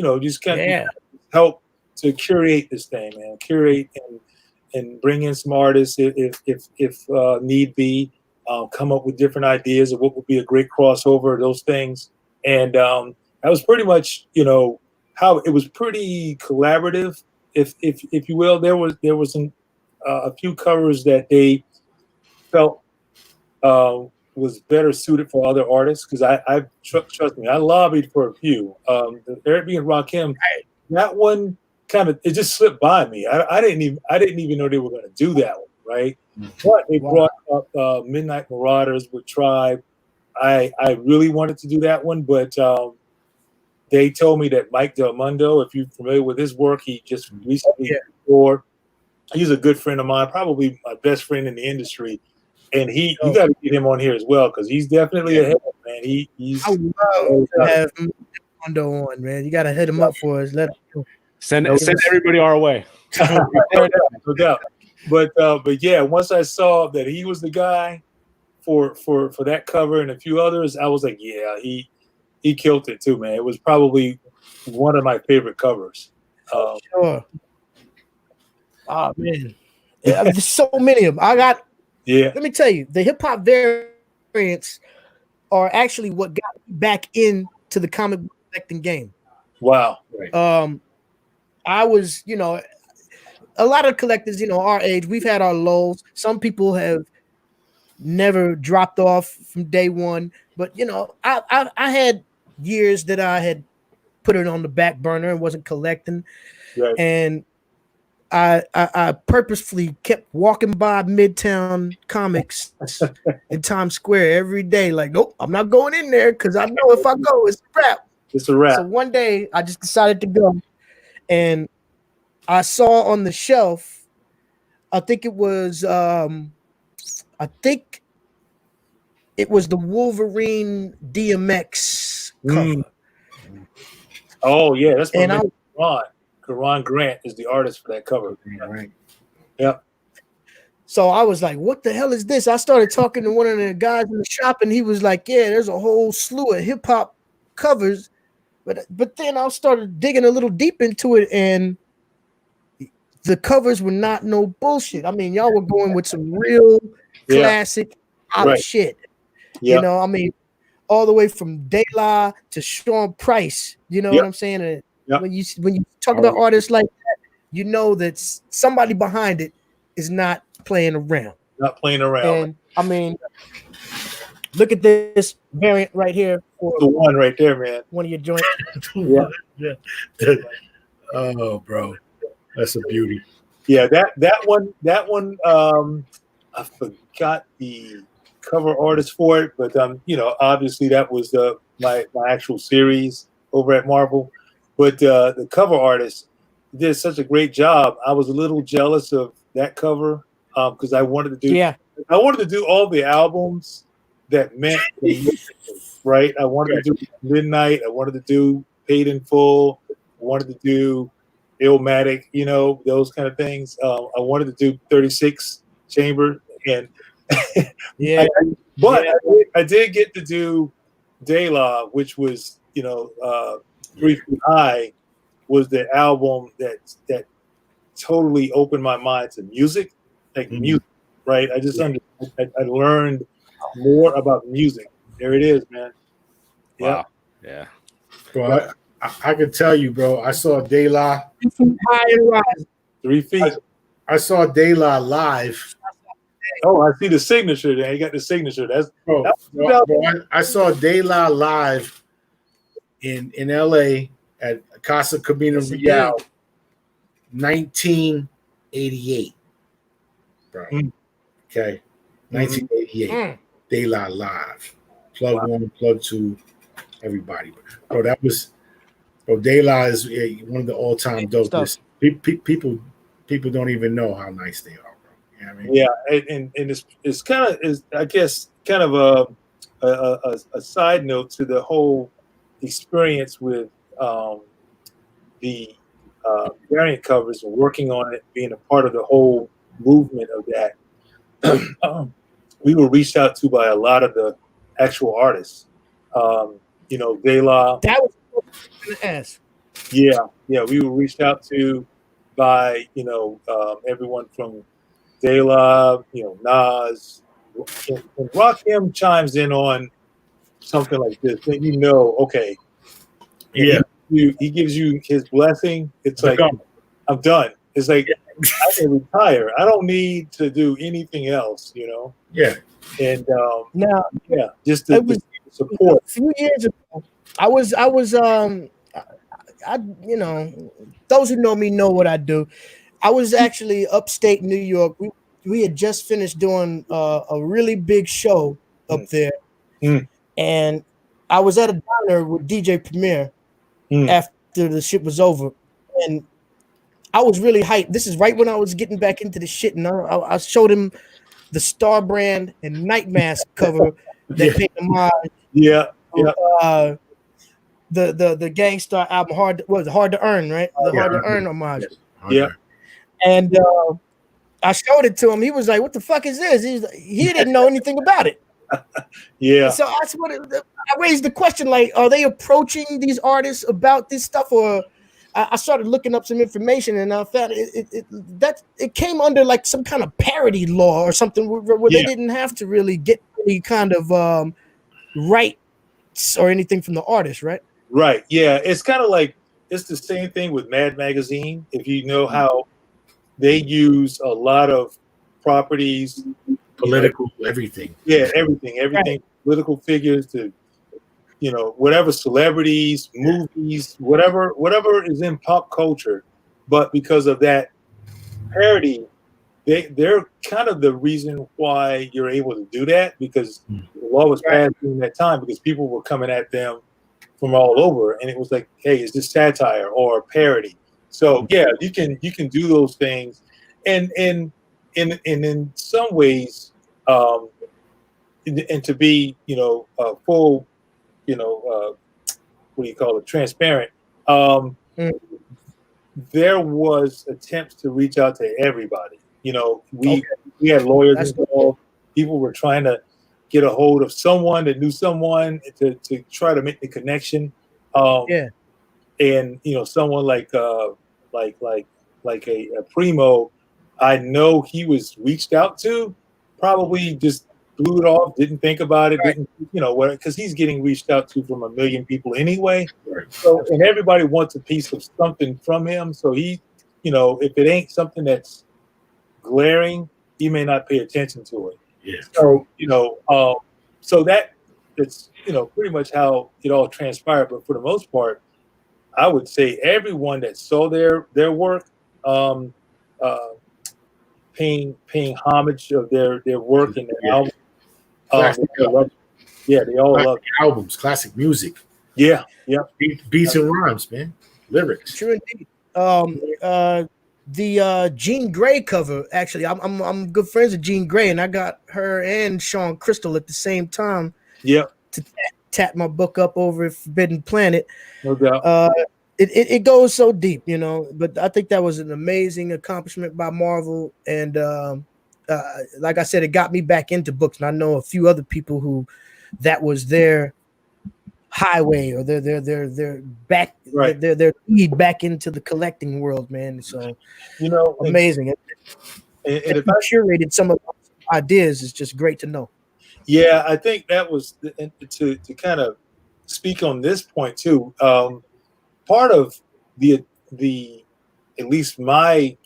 help to curate this thing, man. Curate and bring in some artists if need be. Come up with different ideas of what would be a great crossover, those things, and that was pretty much how it was pretty collaborative, if you will. There was a few covers that they felt was better suited for other artists because trust me, I lobbied for a few. Eric B. and Rakim, that one kind of it just slipped by me. I didn't even know they were going to do that one, right? But they brought up Midnight Marauders with Tribe. I really wanted to do that one, but they told me that Mike Del Mundo, if you're familiar with his work, he just recently scored. He's a good friend of mine, probably my best friend in the industry. And you got to get him on here as well because he's definitely ahead, man. He's. I would love to have Mondo on, man. You got to hit him up for us. Let him know. Send everybody our way. No doubt. But yeah, once I saw that he was the guy for that cover and a few others, I was like, yeah, he killed it too, man. It was probably one of my favorite covers. Sure. Oh man, there's so many of them. Let me tell you, the hip hop variants are actually what got me back into the comic book collecting game. Wow. I was, a lot of collectors, our age, we've had our lows. Some people have never dropped off from day one, but I had years that I had put it on the back burner and wasn't collecting, and I purposefully kept walking by Midtown Comics in Times Square every day. Like, nope, I'm not going in there because I know if I go, it's a wrap. It's a wrap. So one day I just decided to go, and I saw on the shelf, I think it was the Wolverine DMX cover. Oh yeah, that's what Karan Grant is the artist for that cover. Right. Yep. So I was like, what the hell is this? I started talking to one of the guys in the shop, and he was like, yeah, there's a whole slew of hip hop covers. But then I started digging a little deep into it, and the covers were not no bullshit. I mean, y'all were going with some real classic shit. Yep. All the way from De La to Sean Price. You know what I'm saying? And when you talk about artists like that, that somebody behind it is not playing around. Not playing around. And look at this variant right here. The one right there, man. One of your joints. Yeah. Oh, bro, that's a beauty. Yeah, that one. I forgot the cover artist for it, but obviously that was my actual series over at Marvel. But the cover artist did such a great job. I was a little jealous of that cover because I wanted to do all the albums that meant right. I wanted to do Midnight. I wanted to do Paid in Full. I wanted to do Illmatic. Those kind of things. I wanted to do 36 Chamber and I did get to do De La, which was 3 Feet High was the album that totally opened my mind to music, music, right? I just I learned more about music. There it is, man. Wow. Yeah. Bro, I can tell you, bro. I saw De La. 3 Feet High and Rise. 3 feet. I saw De La live. Oh, I see the signature there. You got the signature. Bro, I saw De La live in LA at Casa Cabina Real, 1988. Bro. Okay. 1988. De La live. Plug 1, plug 2, everybody. Bro, De La is one of the all-time dopest. People don't even know how nice they are, bro. You know what I mean? Yeah, and it's kind of I guess kind of a side note to the whole experience with the variant covers and working on it, being a part of the whole movement of that. We were reached out to by a lot of the actual artists. De La. That was what I was going to ask. Yeah, we were reached out to by everyone from De La, Nas. When Rakim chimes in on something like this, then okay. Yeah. He gives you his blessing. It's like, I'm done. It's like I can retire. I don't need to do anything else, you know. Yeah. And Now, yeah, just the support. a few years ago, I you know, those who know me know what I do. I was actually upstate New York. We had just finished doing a really big show up there, and I was at a diner with DJ Premier after the shit was over, and I was really hyped. This is right when I was getting back into the shit, and I showed him the Star Brand and Night Mask cover that paid homage. Yeah. The Gangstar album, Hard to Earn, right? Hard to Earn homage. Yeah. And I showed it to him. He was like, "What the fuck is this?" He didn't know anything about it. Yeah. So that's what I raised the question: like, are they approaching these artists about this stuff, or I started looking up some information, and I found it came under like some kind of parody law or something where they didn't have to really get any kind of rights or anything from the artist, right? Right. Yeah. It's kind of like it's the same thing with Mad Magazine. If you know how they use a lot of properties, political, everything. Yeah, everything, right. Political figures to, whatever, celebrities, movies, whatever is in pop culture. But because of that parody, they're kind of the reason why you're able to do that, because the law was passed during that time because people were coming at them from all over, and it was like, hey, is this satire or parody? So yeah, you can do those things, and in some ways, and to be full, what do you call it, transparent. There was attempts to reach out to everybody. We had lawyers involved. People were trying to get a hold of someone that knew someone to try to make the connection. And someone like a Primo, I know he was reached out to, probably just blew it off, didn't think about it, didn't because he's getting reached out to from a million people anyway. So, and everybody wants a piece of something from him. So he, if it ain't something that's glaring, he may not pay attention to it. Yeah. So so it's pretty much how it all transpired. But for the most part, I would say everyone that saw their work, paying homage of their work and their album. They all love albums, classic music. Yeah. Beats and rhymes, man. Lyrics. True indeed. The Jean Grey cover, actually, I'm good friends with Jean Grey, and I got her and Sean Crystal at the same time. Yeah. To tap my book up over at Forbidden Planet. No doubt. It goes so deep, but I think that was an amazing accomplishment by Marvel, and like I said, it got me back into books, and I know a few other people who that was their highway or their back, their lead back into the collecting world, man. So amazing. And if I curated some of those ideas, it's just great to know. Yeah, I think that was to kind of speak on this point too. Part of the at least my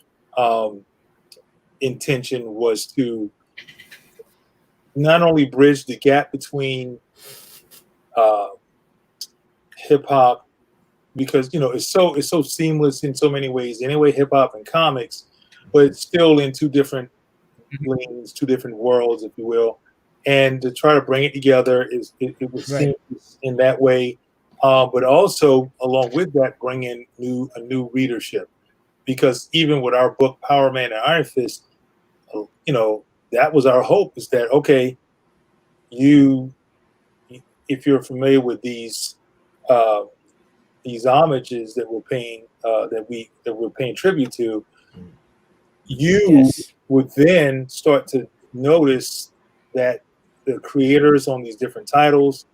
intention was to not only bridge the gap between hip hop, because it's so seamless in so many ways anyway, hip hop and comics, but it's still in two different lanes, two different worlds, if you will, and to try to bring it together it was seamless in that way. But also, along with that, bring in a new readership, because even with our book Power Man and Iron Fist, that was our hope, is that if you're familiar with these homages that we're paying tribute to, you would then start to notice that the creators on these different titles,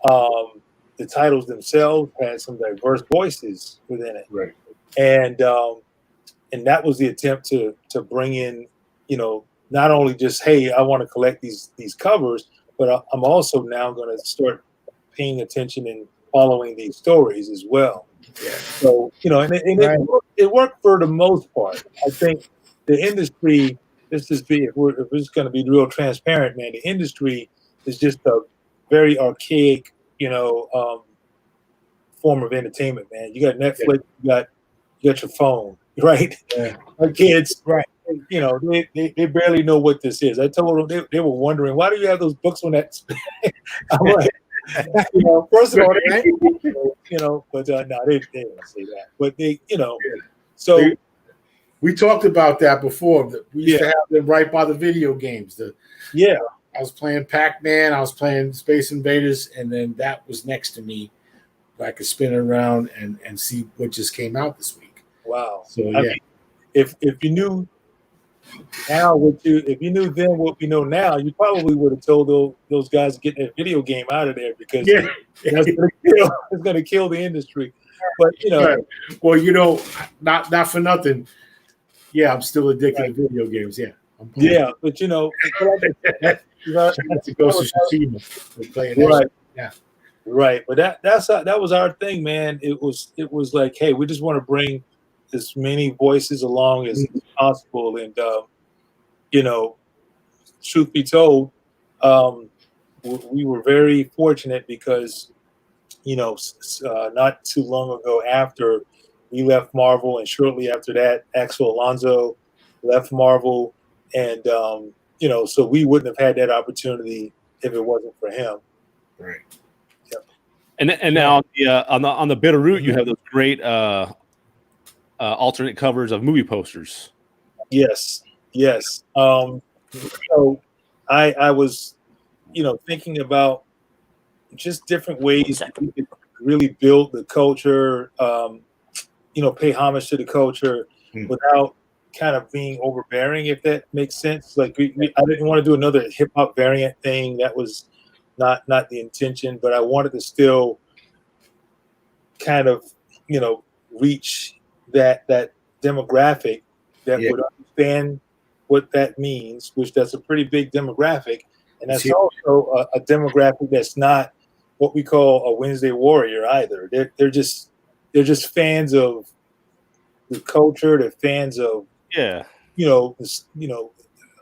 the titles themselves had some diverse voices within it, right? And that was the attempt to bring in, not only just, hey, I want to collect these covers, but I'm also now going to start paying attention and following these stories as well. Yeah. So it it worked for the most part. I think the industry, if we're just going to be real transparent, man, the industry is just a very archaic, form of entertainment, man. You got Netflix, you got your phone, right? Yeah. Our kids, Right. they barely know what this is. I told them they were wondering, why do you have those books on that? I'm like, first of all, but no, they didn't say that. But so we talked about that before. We used to have them right by the video games. I was playing Pac-Man, I was playing Space Invaders, and then that was next to me. I could spin it around and see what just came out this week. Wow. So I mean, if you knew now if you knew then what we know now, you probably would have told those guys to get that video game out of there, because it's going to kill the industry. But well, not for nothing. Yeah, I'm still addicted to video games. Yeah. But that's a Ghost of Tsushima. Right. Yeah. Right. But that was our thing, man. It was like, hey, we just want to bring as many voices along as possible. And truth be told, we were very fortunate because, not too long ago after we left Marvel, and shortly after that, Axel Alonso left Marvel, and so we wouldn't have had that opportunity if it wasn't for him. Right. And now on the Bitterroot, you have those great alternate covers of movie posters. Yes. So I was, thinking about just different ways we could really build the culture, pay homage to the culture without kind of being overbearing, if that makes sense. Like I didn't want to do another hip hop variant thing. That was not the intention, but I wanted to still kind of, reach that demographic that would understand what that means, which that's a pretty big demographic. And that's also a demographic that's not what we call a Wednesday warrior either. They're just fans of the culture. They're fans of,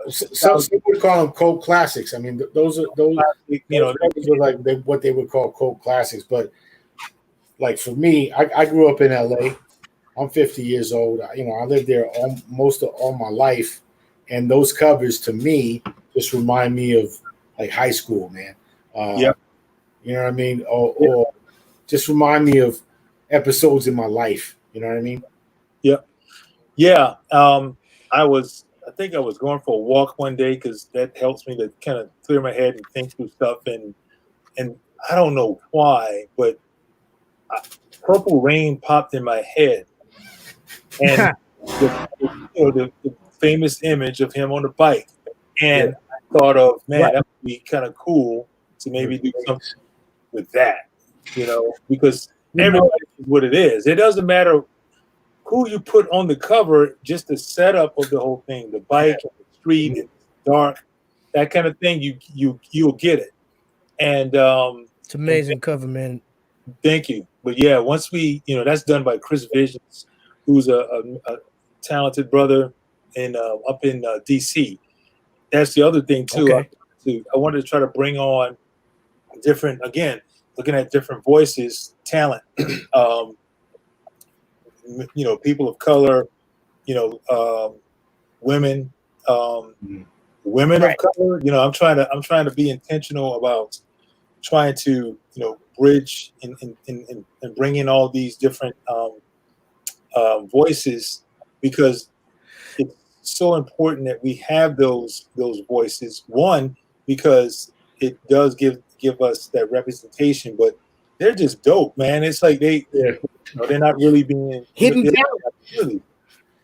some would call them cult classics. I mean, those are like what they would call cult classics. But like for me, I grew up in LA. I'm 50 years old. I lived there most of all my life, and those covers to me just remind me of like high school, man. You know what I mean? Or just remind me of episodes in my life. You know what I mean? Yeah. I think I was going for a walk one day because that helps me to kind of clear my head and think through stuff. And I don't know why, but Purple Rain popped in my head. And the famous image of him on the bike. And I thought of, man, that would be kind of cool to maybe do something with that, because everybody knows what it is. It doesn't matter who you put on the cover, just the setup of the whole thing, the bike, the street, it's dark, that kind of thing, you'll get it. And it's amazing cover, man. Thank you. But yeah, once we, that's done by Chris Visions, who's a talented brother up in DC. That's the other thing too. Okay. I wanted to try to bring on different, again, looking at different voices, talent, people of color, women, women of color. I'm trying to be intentional about trying to, bridge and bring in all these different voices, because it's so important that we have those voices. One, because it does give us that representation, but they're just dope, man. It's like they're not really being hidden talent.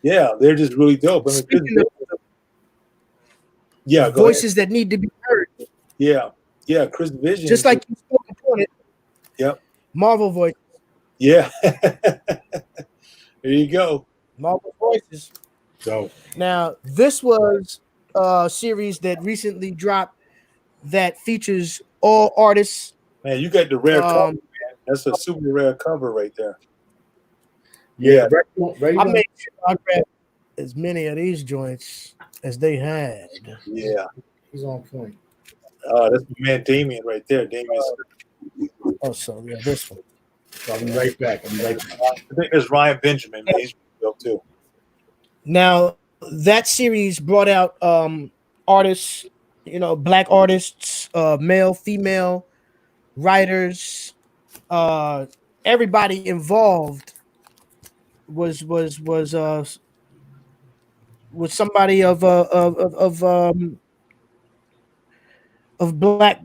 They're just really dope. I mean, voices that need to be heard. Chris Vision, just like you spoke on it. Yep. Marvel voice. Yeah. There you go. Marvel voices. So now this was a series that recently dropped that features all artists. Man, you got the rare cover, man. That's a super rare cover right there. Yeah, I made sure I grabbed as many of these joints as they had. Yeah. he's on point. That's my man Damien right there. Damien's Oh, so yeah, this one. So I'll be right back. I think there's Ryan Benjamin, man. He's dope too. Now that series brought out artists, black artists, male, female writers, everybody involved was somebody of black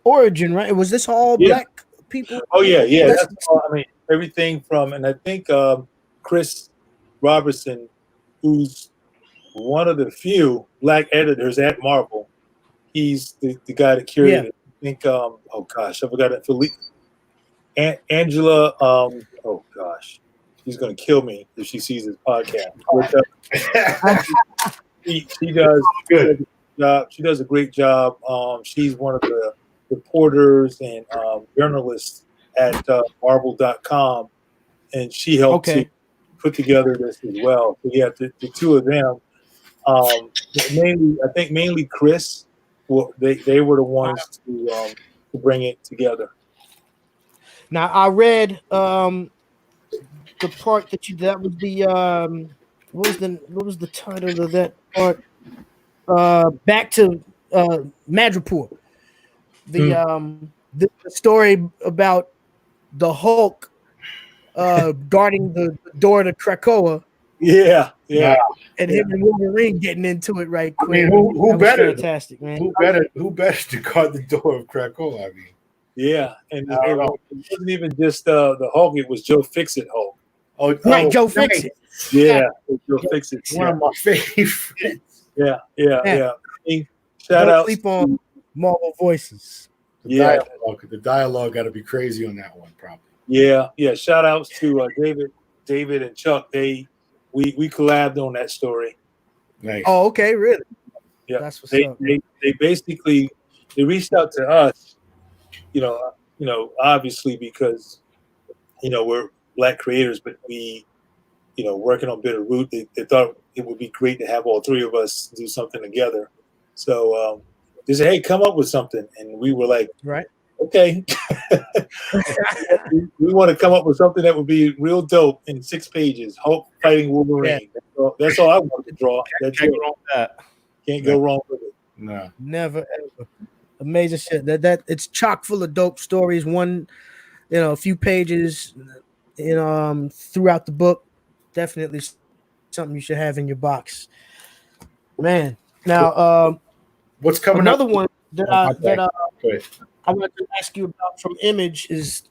origin, right? Was this all black people? Oh yeah. That's all, I mean, everything from, and I think Chris Robertson, who's one of the few black editors at Marvel, he's the guy that curated it. I think oh gosh, I forgot it. Angela, oh gosh, she's gonna kill me if she sees this podcast. She does good. She does a great job. She's one of the reporters and journalists at Marvel.com, and she helped to put together this as well. So yeah, the two of them, mainly Chris. Well, they were the ones to bring it together. Now I read the part that was the what was the title of that part? Back to Madripoor. The story about the Hulk guarding the door to Krakoa. Yeah. And him and Wolverine getting into it right quick. I mean, who better? Fantastic, man. Who better to guard the door of Krakoa? I mean, yeah, and it wasn't even just the Hulk; it was Joe Fixit Hulk. Joe Fixit. Yeah, Joe Fixit. One of my favorites. Yeah. Shout out. Sleep on Marvel Voices. The dialogue got to be crazy on that one, probably. Yeah. Shout outs to David and Chuck. We collabed on that story. Nice. Oh, okay, really? Yeah, that's what's up. They basically reached out to us, obviously because we're black creators, but we, working on Bitterroot, they thought it would be great to have all three of us do something together. So they said, "Hey, come up with something," and we were like, "Right, okay." we want to come up with something that would be real dope in 6 pages. Hulk fighting Wolverine. Yeah. That's all I want to draw. Can't go wrong with it. No, never ever. Amazing shit. That it's chock full of dope stories. One, a few pages, throughout the book. Definitely something you should have in your box, man. Now, what's coming another up? one that I wanted to ask you about from Image is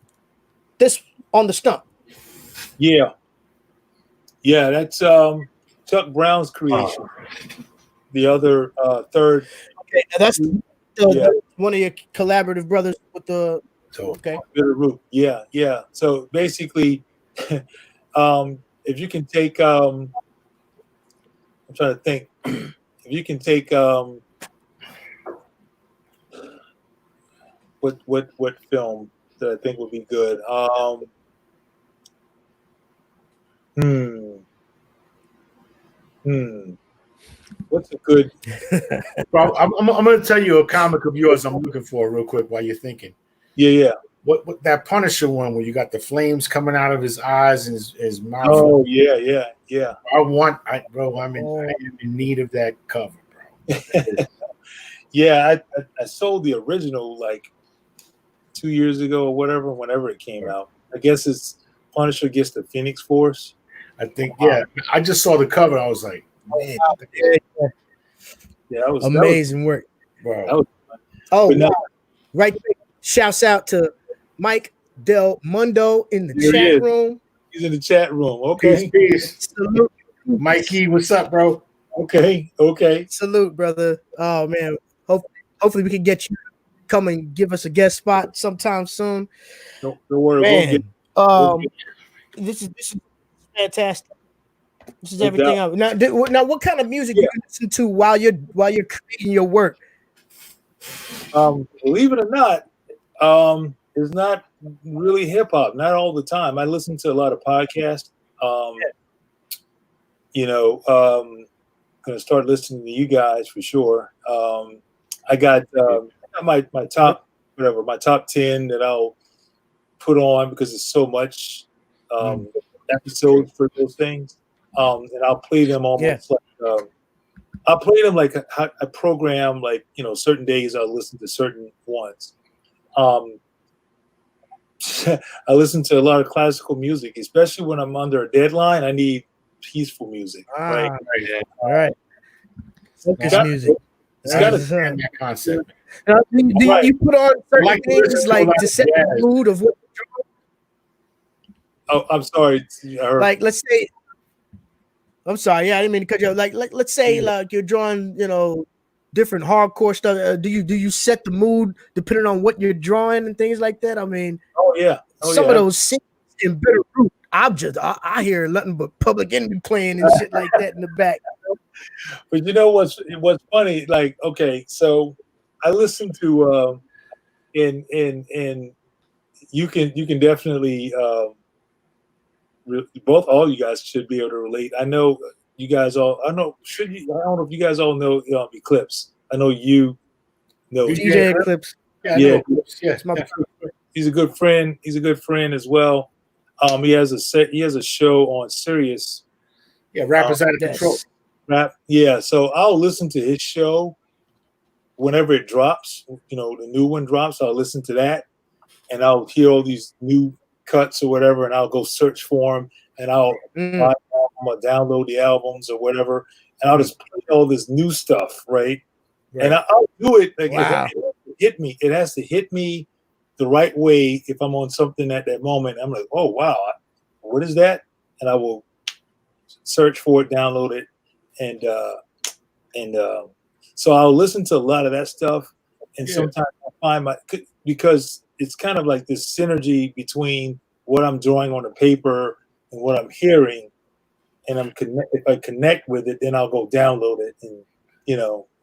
this On the Stump. Yeah, that's Chuck Brown's creation. The other third. Okay, now that's one of your collaborative brothers with the. Okay. Bitterroot. Yeah. So basically, if you can take, I'm trying to think. If you can take what film that I think would be good? What's a good? I'm going to tell you a comic of yours I'm looking for real quick while you're thinking. Yeah. What that Punisher one where you got the flames coming out of his eyes and his mouth? Oh yeah. I'm in need of that cover, bro. Yeah, I sold the original like 2 years ago or whenever it came out. I guess it's Punisher gets the Phoenix Force. I think, I just saw the cover. I was like, man, that was amazing work, bro. Right. Shouts out to Mike Del Mundo in the chat room. He's in the chat room. Okay. Peace. Salute. Mikey, what's up, bro? Okay. Salute, brother. Oh man. Hopefully we can get you to come and give us a guest spot sometime soon. Don't worry. Man, this is fantastic. This is everything else. Now, what kind of music do you listen to while you're creating your work? Believe it or not, it's not really hip hop. Not all the time. I listen to a lot of podcasts. Gonna start listening to you guys for sure. I got my top my top 10 that I'll put on because it's so much episodes for those things, and I'll play them almost like I'll play them like I program, like, certain days I'll listen to certain ones. I listen to a lot of classical music, especially when I'm under a deadline. I need peaceful music, right? All right. Focus music. It's got that concept. Now, do you put on certain things like to set the mood of what you're doing? Oh, I'm sorry. Like, let's say, I'm sorry. Yeah, I didn't mean to cut you off. Like let's say, like, you're drawing, different hardcore stuff. Do you set the mood depending on what you're drawing and things like that? I mean, some of those scenes in Bitterroot, I hear nothing but Public Enemy playing and shit like that in the back. But you know what's funny? Like, okay, so I listen to and you can definitely both, all you guys should be able to relate. I know you guys all. I don't know if you guys all know Eclipse. I know you know DJ Eclipse. Yeah. He's a good friend. He's a good friend as well. He has a show on Sirius. Yeah, Rappers Out of Control. Yeah, so I'll listen to his show whenever it drops. The new one drops. I'll listen to that, and I'll hear all these new cuts or whatever, and I'll go search for them, and I'll buy them, or download the albums or whatever, and I'll just play all this new stuff, right? And I'll do it. Like, it has to hit me the right way if I'm on something at that moment. I'm like, oh wow, what is that? And I will search for it, download it, and so I'll listen to a lot of that stuff, and sometimes I find because it's kind of like this synergy between what I'm drawing on the paper and what I'm hearing, and if I connect with it, then I'll go download it, and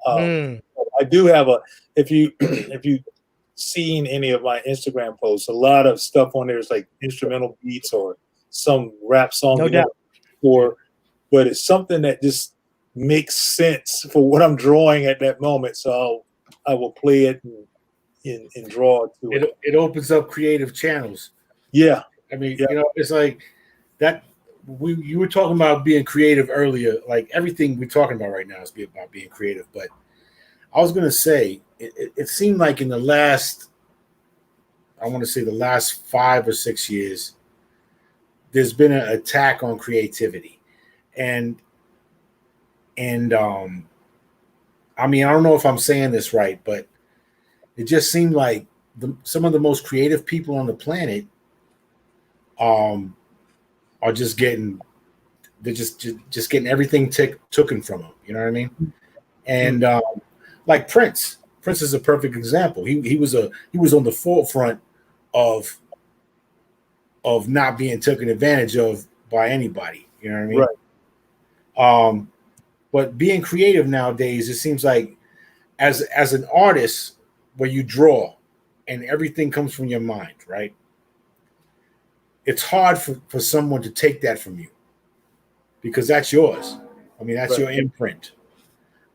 I do have if you seen any of my Instagram posts, a lot of stuff on there is like instrumental beats or some rap song, but it's something that just makes sense for what I'm drawing at that moment. So I will play it and draw to it. It opens up creative channels. Yeah. I mean, it's like that. You were talking about being creative earlier. Like, everything we're talking about right now is about being creative. But I was going to say, it seemed like in the last 5 or 6 years, there's been an attack on creativity. And I mean, I don't know if I'm saying this right, but it just seemed like some of the most creative people on the planet are just getting getting everything taken from them. You know what I mean? And like Prince is a perfect example. He was on the forefront of not being taken advantage of by anybody. You know what I mean? Right. But being creative nowadays, it seems like as an artist, where you draw and everything comes from your mind, right? It's hard for someone to take that from you because that's yours. I mean, that's your imprint.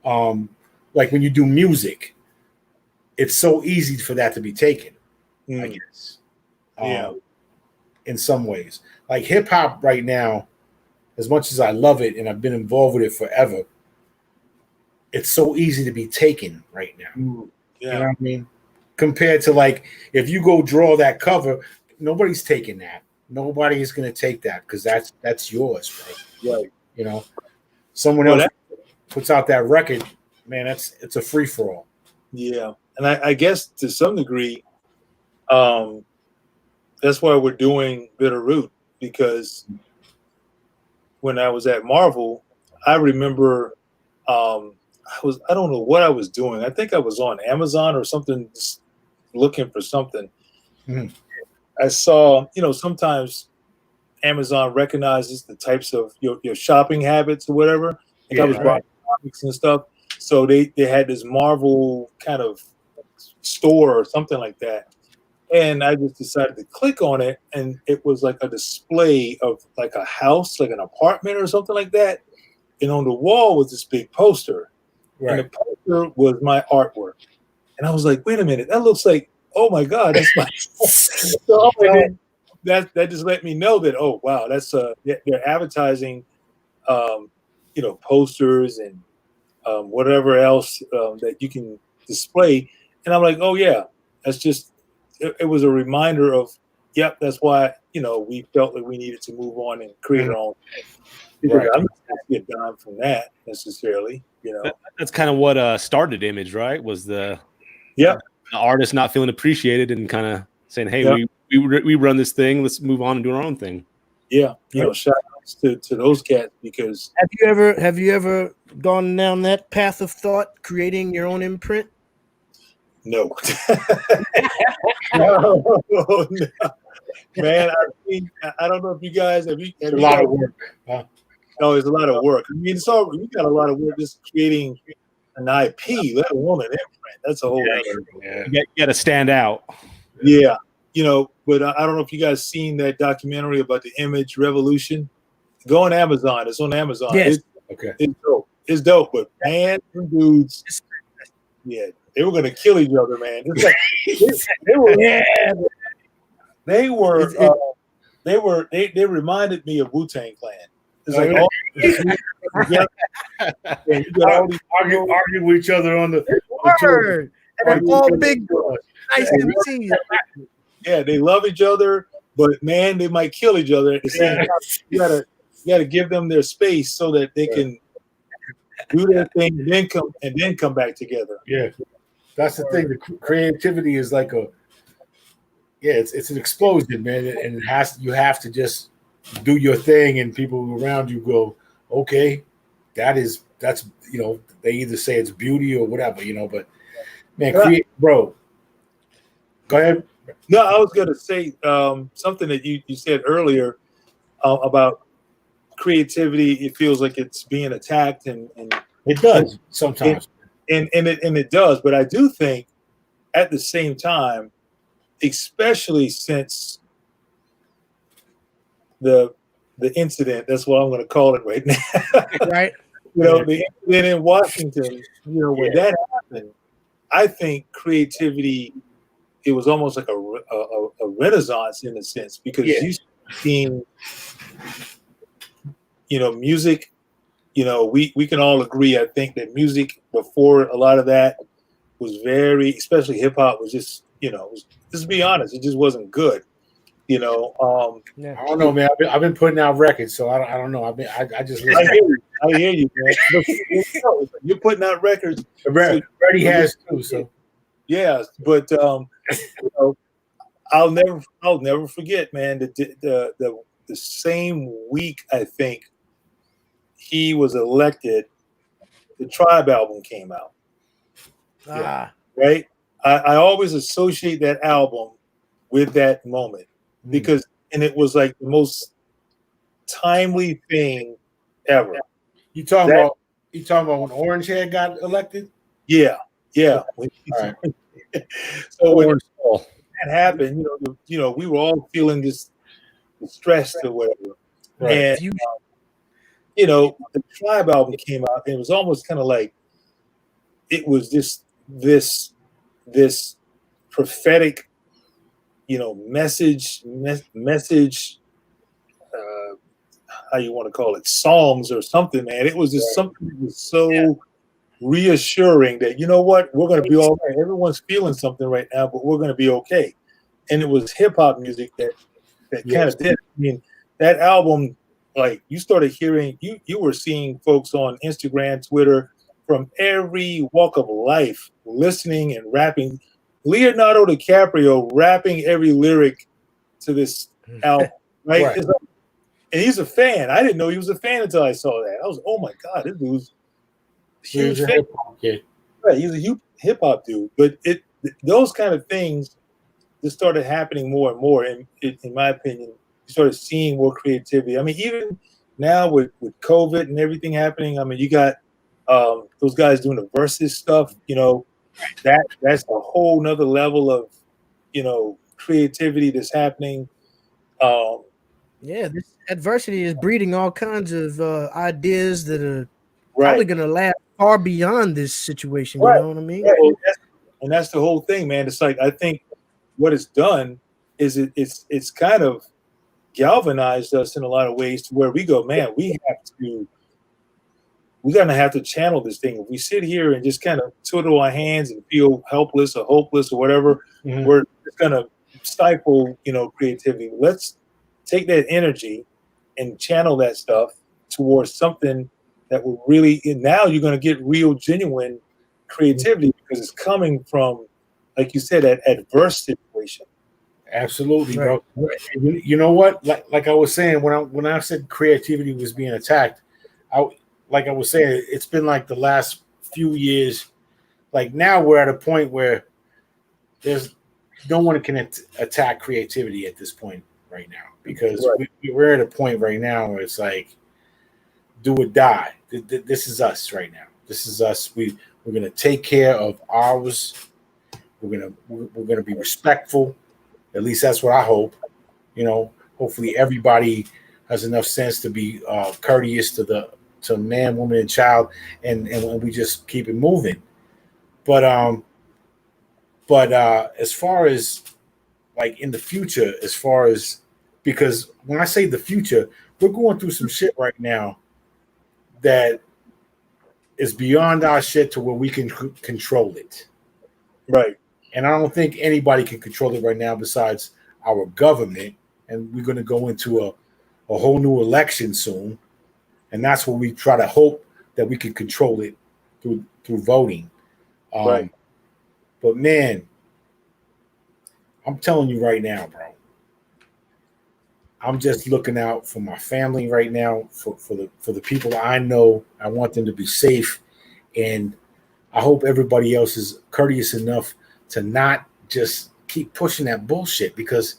Like when you do music, it's so easy for that to be taken, I guess. In some ways. Like hip hop right now, as much as I love it and I've been involved with it forever, it's so easy to be taken right now. You know what I mean? Compared to, like, if you go draw that cover, nobody's taking that. Nobody is going to take that because that's yours, right? Someone else puts out that record, man. It's a free for all. Yeah, and I guess to some degree, that's why we're doing Bitterroot, because when I was at Marvel, I remember I don't know what I was doing. I think I was on Amazon or something, just looking for something. I saw, sometimes Amazon recognizes the types of your shopping habits or whatever. I was buying comics and stuff. So they had this Marvel kind of store or something like that. And I just decided to click on it, and it was like a display of like a house, like an apartment or something like that. And on the wall was this big poster, and the poster was my artwork. And I was like, wait a minute, that looks like, oh my God, that's my. So that just let me know that, oh wow, that's they're advertising, posters and whatever else that you can display. And I'm like, oh yeah, that's just. It was a reminder of, yep, that's why we felt like we needed to move on and create our own thing. Because I'm not going to get dime from that necessarily. That's kind of what started Image, right? Was the artist not feeling appreciated and kind of saying, hey, we run this thing, let's move on and do our own thing. Yeah, shout outs to those cats. Because have you ever gone down that path of thought, creating your own imprint? No. No. Man, I don't know if you guys have a lot of work. No, it's a lot of work. I mean, you got a lot of work just creating an IP, let alone an imprint. That's a whole other. You got to stand out. Yeah, but I don't know if you guys seen that documentary about the Image Revolution. Go on Amazon. It's on Amazon. Yes. It's dope. It's dope. But man, them dudes, they were gonna kill each other, man. It's like they reminded me of Wu-Tang Clan. It's like argue with each other on the word. And all big nice MCs. Yeah, they love each other, but man, they might kill each other at the same time. You gotta give them their space so that they can do their thing and then come back together. Yeah. That's the thing. The creativity is like it's an explosion, man, and you have to just do your thing, and people around you go, okay, that's they either say it's beauty or whatever, but man, bro. Go ahead. No, I was gonna say something that you said earlier about creativity. It feels like it's being attacked, and it does sometimes. And it does, but I do think at the same time, especially since the incident, that's what I'm going to call it right now. Right. The incident in Washington, when that happened, I think creativity, it was almost like a renaissance in a sense, because you seen, music. We can all agree, I think, that music before a lot of that was especially hip hop, was just, just be honest, it just wasn't good. I don't know, man. I've been putting out records, so I don't know. I just listen. I hear you, man. You're putting out records. Freddie has too, so yeah. But I'll never forget, man. The same week, I think, he was elected, the Tribe album came out. Right? I always associate that album with that moment because it was like the most timely thing ever. You talking about when Orangehead got elected? Yeah. Right. So when that happened, we were all feeling this stressed or whatever. Right. And the Tribe album came out, and it was almost kind of like it was this prophetic, message, how you want to call it, songs or something, man. It was just something that was so reassuring that, what, we're going to be all right. Everyone's feeling something right now, but we're going to be okay. And it was hip hop music that kind of did. I mean, that album, like, you started hearing, you were seeing folks on Instagram, Twitter, from every walk of life, listening and rapping. Leonardo DiCaprio rapping every lyric to this album, right? And he's a fan. I didn't know he was a fan until I saw that. I was, oh my God, this dude's huge fan. Right, he's a huge hip hop dude. But those kind of things just started happening more and more. And in my opinion, you started seeing more creativity. I mean, even now with COVID and everything happening, I mean, you got those guys doing the versus stuff. That's a whole nother level of creativity that's happening. Yeah, this adversity is breeding all kinds of ideas that are Right. probably going to last far beyond this situation. Right. You know what I mean? Right. And that's the whole thing, man. It's like, I think what it's done is it's kind of galvanized us in a lot of ways to where we go, man, we're gonna have to channel this thing. If we sit here and just kind of twiddle our hands and feel helpless or hopeless or whatever, we're just gonna stifle, creativity. Let's take that energy and channel that stuff towards something that will really, and now you're gonna get real, genuine creativity because it's coming from, like you said, that adverse situation. Absolutely, bro. You know what? Like I was saying, when I said creativity was being attacked, like I was saying, it's been like the last few years. Like now we're at a point where there's no one can attack creativity at this point right now, because we're at a point right now where it's like do or die. This is us right now. This is us. We're gonna take care of ours. We're gonna be respectful. At least that's what I hope. Hopefully everybody has enough sense to be courteous to man, woman, and child, and we just keep it moving. But as far as like in the future, because when I say the future, we're going through some shit right now that is beyond our shit to where we can control it. Right. And I don't think anybody can control it right now besides our government. And we're going to go into a whole new election soon. And that's where we try to hope that we can control it through voting. Right. But man, I'm telling you right now, bro, I'm just looking out for my family right now, for the people I know. I want them to be safe. And I hope everybody else is courteous enough to not just keep pushing that bullshit, because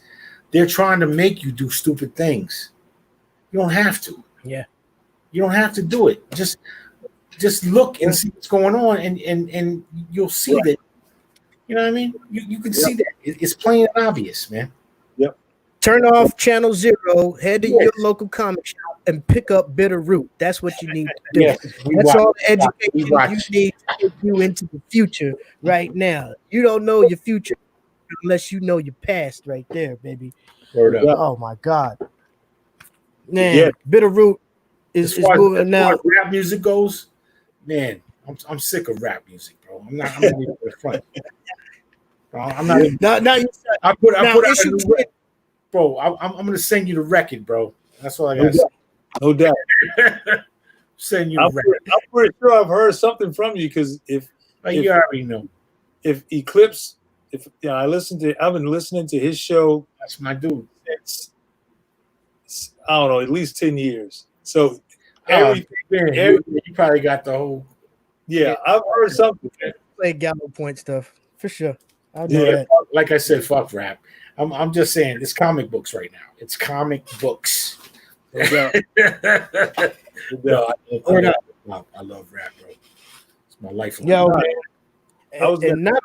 they're trying to make you do stupid things. You don't have to. Yeah. You don't have to do it. Just look and see what's going on, and you'll see that. You know what I mean? You can see that. It's plain and obvious, man. Yep. Turn off Channel 0, head to your local comic shop, and pick up Bitter Root. That's what you need to do. That's all the education you need to get you into the future right now. You don't know your future unless you know your past right there, baby. Oh, my God. Man, Bitter Root is moving now. As far as rap music goes, man, I'm sick of rap music, bro. I'm not even in the front. I'm not even. Now you said, I put out a new record. Bro, I'm gonna send you the record, bro. That's all I got. No doubt. Send you the record. I'm pretty sure I've heard something from you, because if you already know. If Eclipse, I've been listening to his show. That's my dude. It's I don't know, at least 10 years. So you probably got the whole. Yeah, I've heard something. Play Gallo Point stuff for sure. I'll do that. Like I said, fuck rap. I'm just saying it's comic books right now. It's comic books. I love rap, bro. It's my life. Yo, and not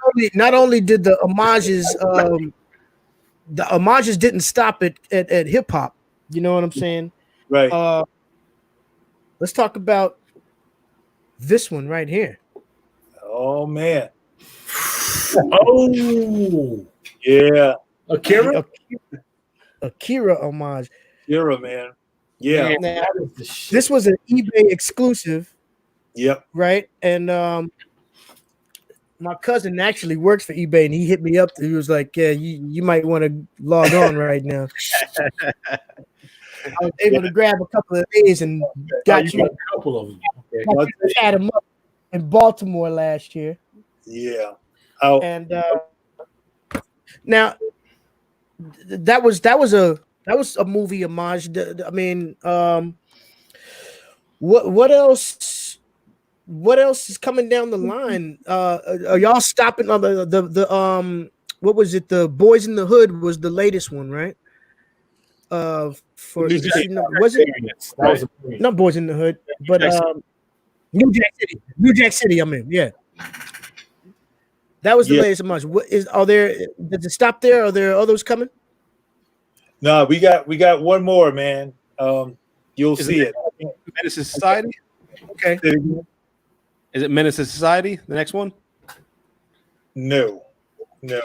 only did the homages didn't stop at hip hop. You know what I'm saying? Right. Let's talk about this one right here. Oh man. Oh yeah. Akira homage. Akira, man. Yeah. Now, this was an eBay exclusive. Yep. Right. And my cousin actually works for eBay, and he hit me up. He was like, "Yeah, you might want to log on right now." I was able to grab a couple of days and got you a couple of them. Okay. Had him up in Baltimore last year. Yeah. And now that was a movie homage. I mean, what else? What else is coming down the line? Are y'all stopping on the what was it? The Boys in the Hood was the latest one, right? Was it not Boys in the Hood, but New Jack City. I mean, yeah. That was the latest month. What is? Are there? Does it stop there? Are there others coming? No, we got one more, man. You'll see it. Menace to Society. Okay. Is it Menace to Society? The next one? No. In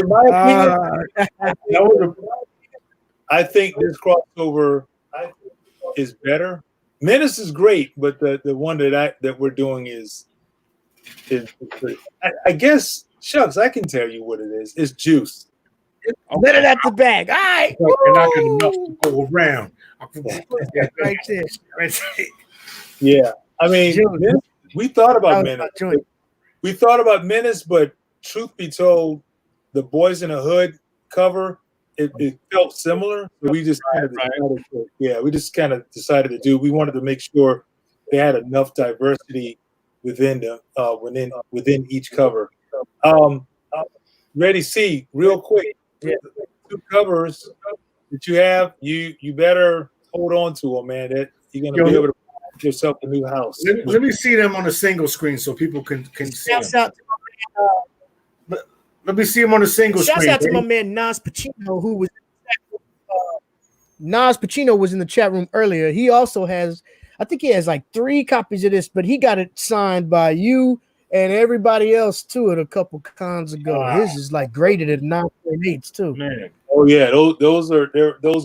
my opinion, I think this crossover is better. Menace is great, but the one that we're doing is I guess, shucks, I can tell you what it is. It's juice. Let it at the bag. All right. You're not going enough to go around. Right there. Yeah. I mean, we thought about Menace. We thought about Menace, but truth be told, the Boys in the Hood cover, it felt similar. So we just kind of decided to do. We wanted to make sure they had enough diversity within within each cover. Ready, see, real quick. The 2 covers that you have, you better hold on to them, man. That you're gonna be able to find yourself a new house. Let me see them on a single screen so people can see them. Let me see them on a single screen. Shouts out to my man Nas Pacino, who was Nas Pacino was in the chat room earlier. He also has, I think he has like 3 copies of this, but he got it signed by you and everybody else too at a couple cons ago. Wow. His is like graded at 9.8s too. Man. Oh yeah, those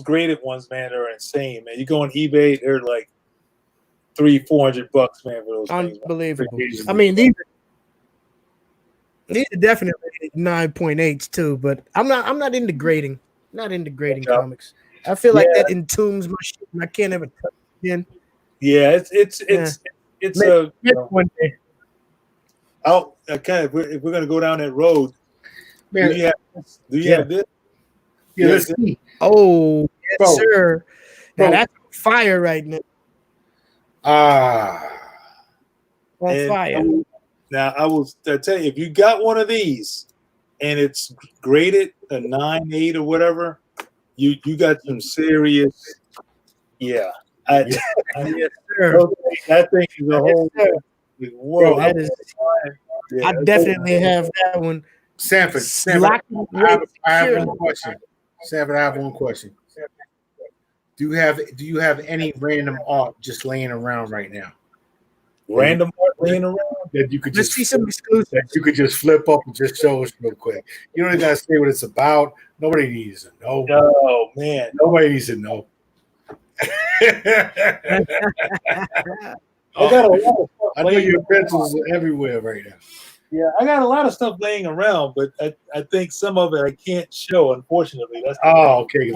graded ones, man, are insane, man. You go on eBay, they're like $300-400, man, for those unbelievable. Things. I mean, these are definitely 9.8s too, but I'm not into grading. Not into grading comics. I feel like that entombs my shit and I can't ever touch it again. Yeah, it's a one day. If we're gonna go down that road, man, do you have this? Yeah, let's see. Oh, yes, sir. Now that's fire right now. On fire. Now I will tell you, if you got one of these and it's graded a 9.8 or whatever, you got some serious. Yeah. Yes, sir. That thing is a whole. Whoa, that is. I definitely have that one. Sanford, I have one question. Sanford, I have one question. Do you have any random art just laying around right now? Random art laying around that you could just see some exclusive. That you could just flip up and just show us real quick. You don't even gotta say what it's about. Nobody needs to know. Oh man, nobody needs to know. I got a lot of stuff. I know your pencils are everywhere right now. Yeah, I got a lot of stuff laying around, but I think some of it I can't show, unfortunately. That's okay.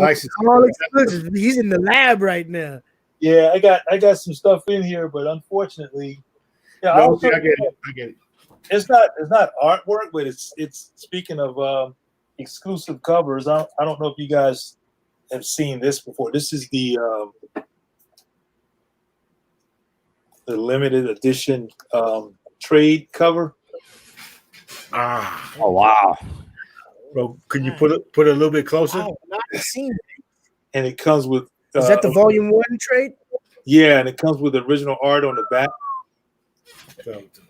He's in the lab right now. Yeah, I got some stuff in here, but unfortunately, I get it. It's not artwork, but it's speaking of exclusive covers. I don't know if you guys have seen this before. This is the limited edition trade cover. Oh wow! Bro, can you put it a little bit closer? I've not seen it. And it comes with. Is that the volume 1 trade? Yeah, and it comes with original art on the back.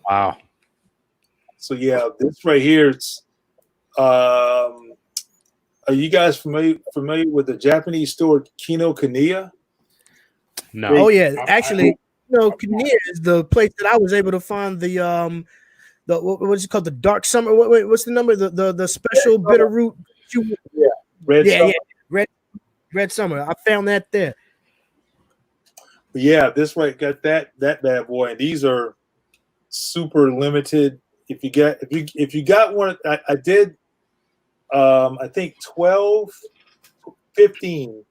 Wow. So yeah, this right here. It's. Are you guys familiar with the Japanese store Kinokuniya? No. Oh yeah, actually, Kinokuniya is the place that I was able to find the what's it called, the Dark Summer. What's the number? The special bitter root. Red Summer. I found that there. But yeah, this right got that bad boy, and these are super limited. If you got one, I did. I think 12, 15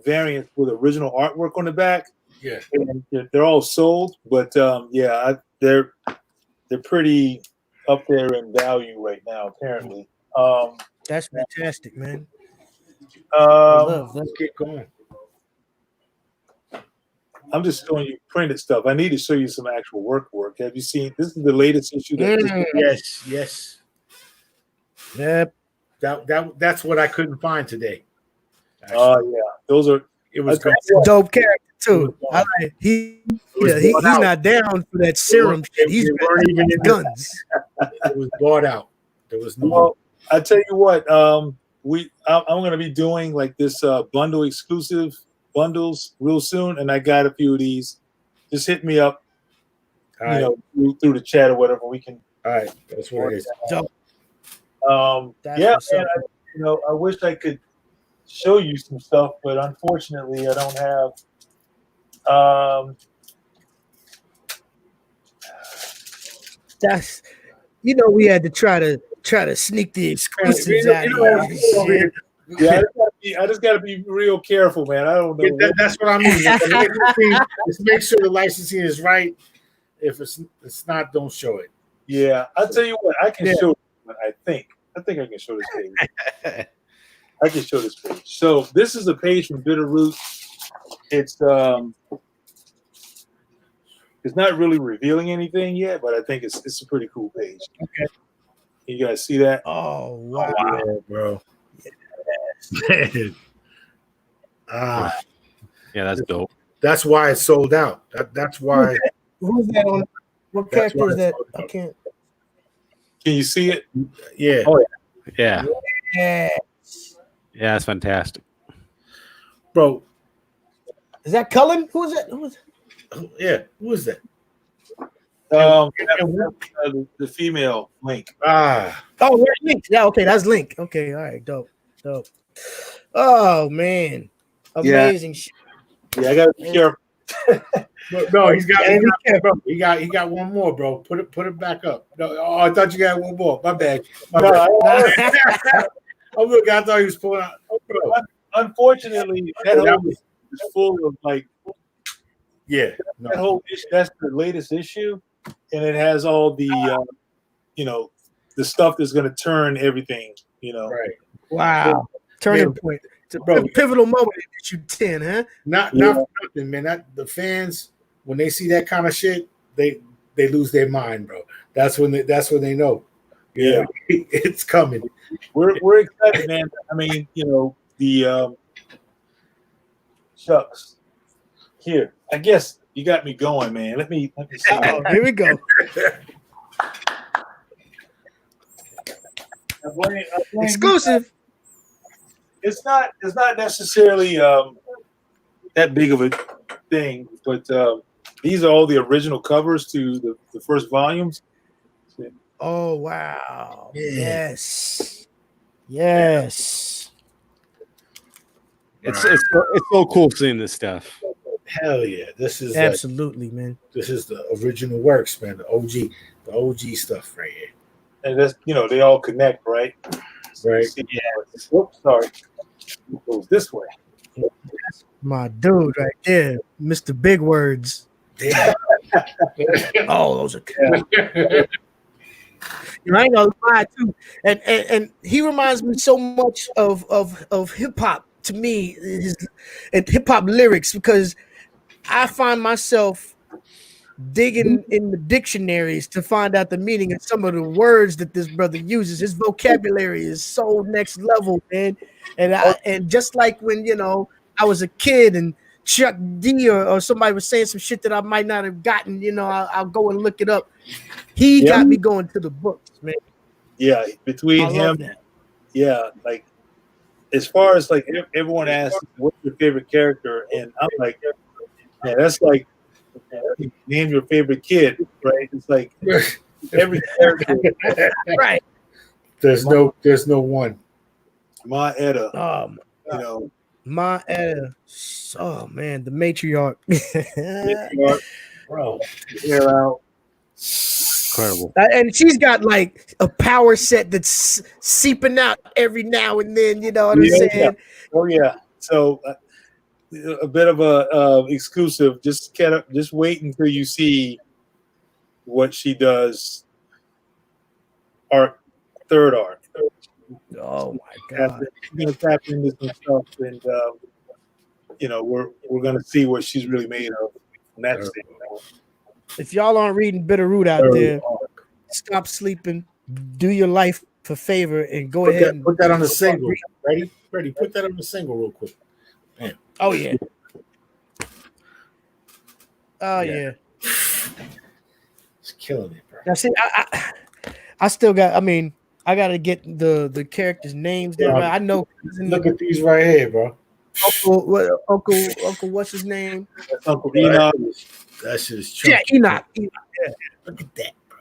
variants with original artwork on the back. Yeah, and they're all sold, but they're pretty up there in value right now. Apparently, that's fantastic, man. Let's keep going. I'm just showing you printed stuff. I need to show you some actual work. Have you seen? This is the latest issue. Yes. Yep. That's what I couldn't find today. Oh yeah, those are. It was a dope character too. He's not down for that serum shit. He's even guns. It was bought out. There was no. Well, I tell you what, I'm going to be doing like this bundle exclusive bundles real soon, and I got a few of these. Just hit me up, All right. through the chat or whatever. We can. All right, that's what it is. Dope. That's Yeah, what's man. up. I wish I could show you some stuff, but unfortunately, I don't have. That's we had to try to sneak the exclusives out of here. Yeah, I just gotta be real careful, man. I don't know. That's what I mean. Just make sure the licensing is right. If it's not, don't show it. Yeah, I'll tell you what. I can show. I think I can show this page. I can show this page. So this is a page from Bitterroot. It's not really revealing anything yet, but I think it's a pretty cool page. Okay. You guys see that? Oh wow, bro. Yeah, that's dope. That's why it's sold out. That's why. Who's that on? What character is that? I can't. Can you see it? Yeah. Oh Yeah. Yeah. Yeah, that's fantastic. Bro. Is that Cullen? Who is that? Yeah. Who is that? The female Link. Ah. Oh, Link. Yeah. Okay, that's Link. Okay. All right. Dope. Oh man. Amazing. Yeah, I gotta be careful. No, he got one more, bro. Put it back up. No, I thought you got one more. My bad. I thought he was pulling out. Oh, bro. Unfortunately, that whole is full of like. Yeah, that whole issue. That's the latest issue, and it has all the, the stuff that's going to turn everything. Right. Wow. Turning point. It's a pivotal moment in issue 10, huh? Not for nothing, man. The fans, when they see that kind of shit, they lose their mind, bro. That's when they know. Yeah, it's coming. We're excited, man. I mean, the shucks. Here, I guess you got me going, man. Let me see. Oh, here we go. Exclusive. It's not necessarily that big of a thing, but these are all the original covers to the first volumes. Oh wow! Yeah. Yes. It's so cool seeing this stuff. Hell yeah! This is absolutely, man. This is the original works, man. The OG stuff right here. And that's they all connect, right? Right. Yeah. Oops, sorry. It goes this way. My dude, right there, Mr. Big Words. Damn. Oh, those are cool. I ain't gonna lie too, and he reminds me so much of hip hop to me, and hip hop lyrics, because I find myself digging in the dictionaries to find out the meaning of some of the words that this brother uses. His vocabulary is so next level, man. And just like when I was a kid and Chuck D or somebody was saying some shit that I might not have gotten, I'll go and look it up. He got me going to the books, man. Yeah, between him, like as far as like everyone asks, what's your favorite character, and I'm like, yeah, that's like name your favorite kid, right? It's like every character, right? There's no one. Ma Etta, Ma Etta. Oh man, the matriarch. Bro, hair out. Incredible. And she's got like a power set that's seeping out every now and then. You know what I'm saying? Yeah. Oh yeah. So a bit of a exclusive. Just wait until you see what she does. Third arc. Oh my god! We're gonna tap into some stuff, and we're gonna see what she's really made of. And that's it. If y'all aren't reading Bitterroot out there, stop sleeping. Do your life a favor and go ahead and put that on the single. Ready? Put that on the single real quick. Man. Oh yeah. Oh yeah. It's killing it, bro. Now see, I still got. I mean, I got to get the characters' names down. Right? I know. Look at these right here, bro. Uncle, what's his name? That's Uncle Enoch. That's just Yeah, chunky. Enoch. Yeah. Look at that, bro.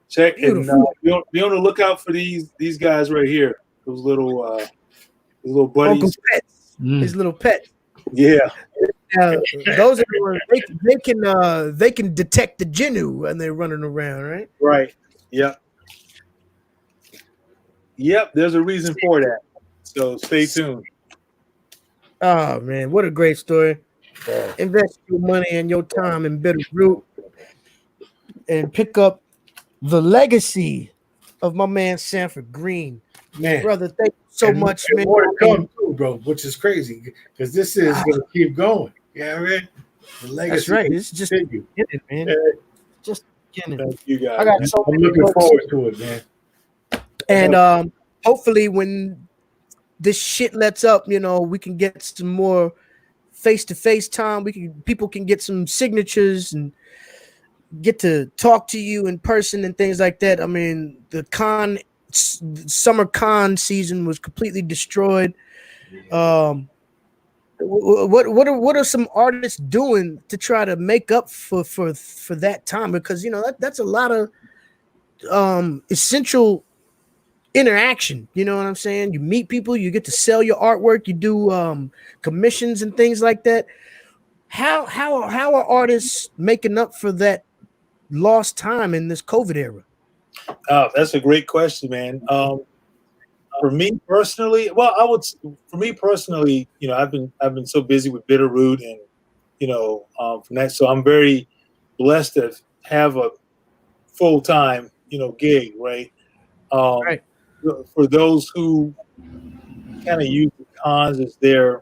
Check and be on the lookout for these guys right here. Those little buddies. Uncle Pets. His little pet. Yeah. Those are the ones they can detect the Jinnu when they're running around, right? Right. Yep. Yep. There's a reason for that. So stay tuned. Oh man, what a great story! Invest your money and your time in Bitterroot, and pick up the legacy of my man SANFORD GREENE. Man, brother, thank you so much, man. More to come too, bro, which is crazy because this is gonna keep going. Yeah, man. The legacy. That's right. It's just beginning, man. Just beginning. Thank you guys. I got so I'm many looking books. forward to it, man. And hopefully, when this shit lets up, we can get some more face-to-face time. People can get some signatures and get to talk to you in person and things like that. I mean, the summer con season was completely destroyed. What are some artists doing to try to make up for that time? Because that's a lot of essential interaction. You know what I'm saying? You meet people, you get to sell your artwork, you do commissions and things like that. How are artists making up for that lost time in this COVID era? Oh, that's a great question, man. For me personally, I've been so busy with Bitterroot and from that, so I'm very blessed to have a full-time gig, right? Right. For those who kind of use the cons as their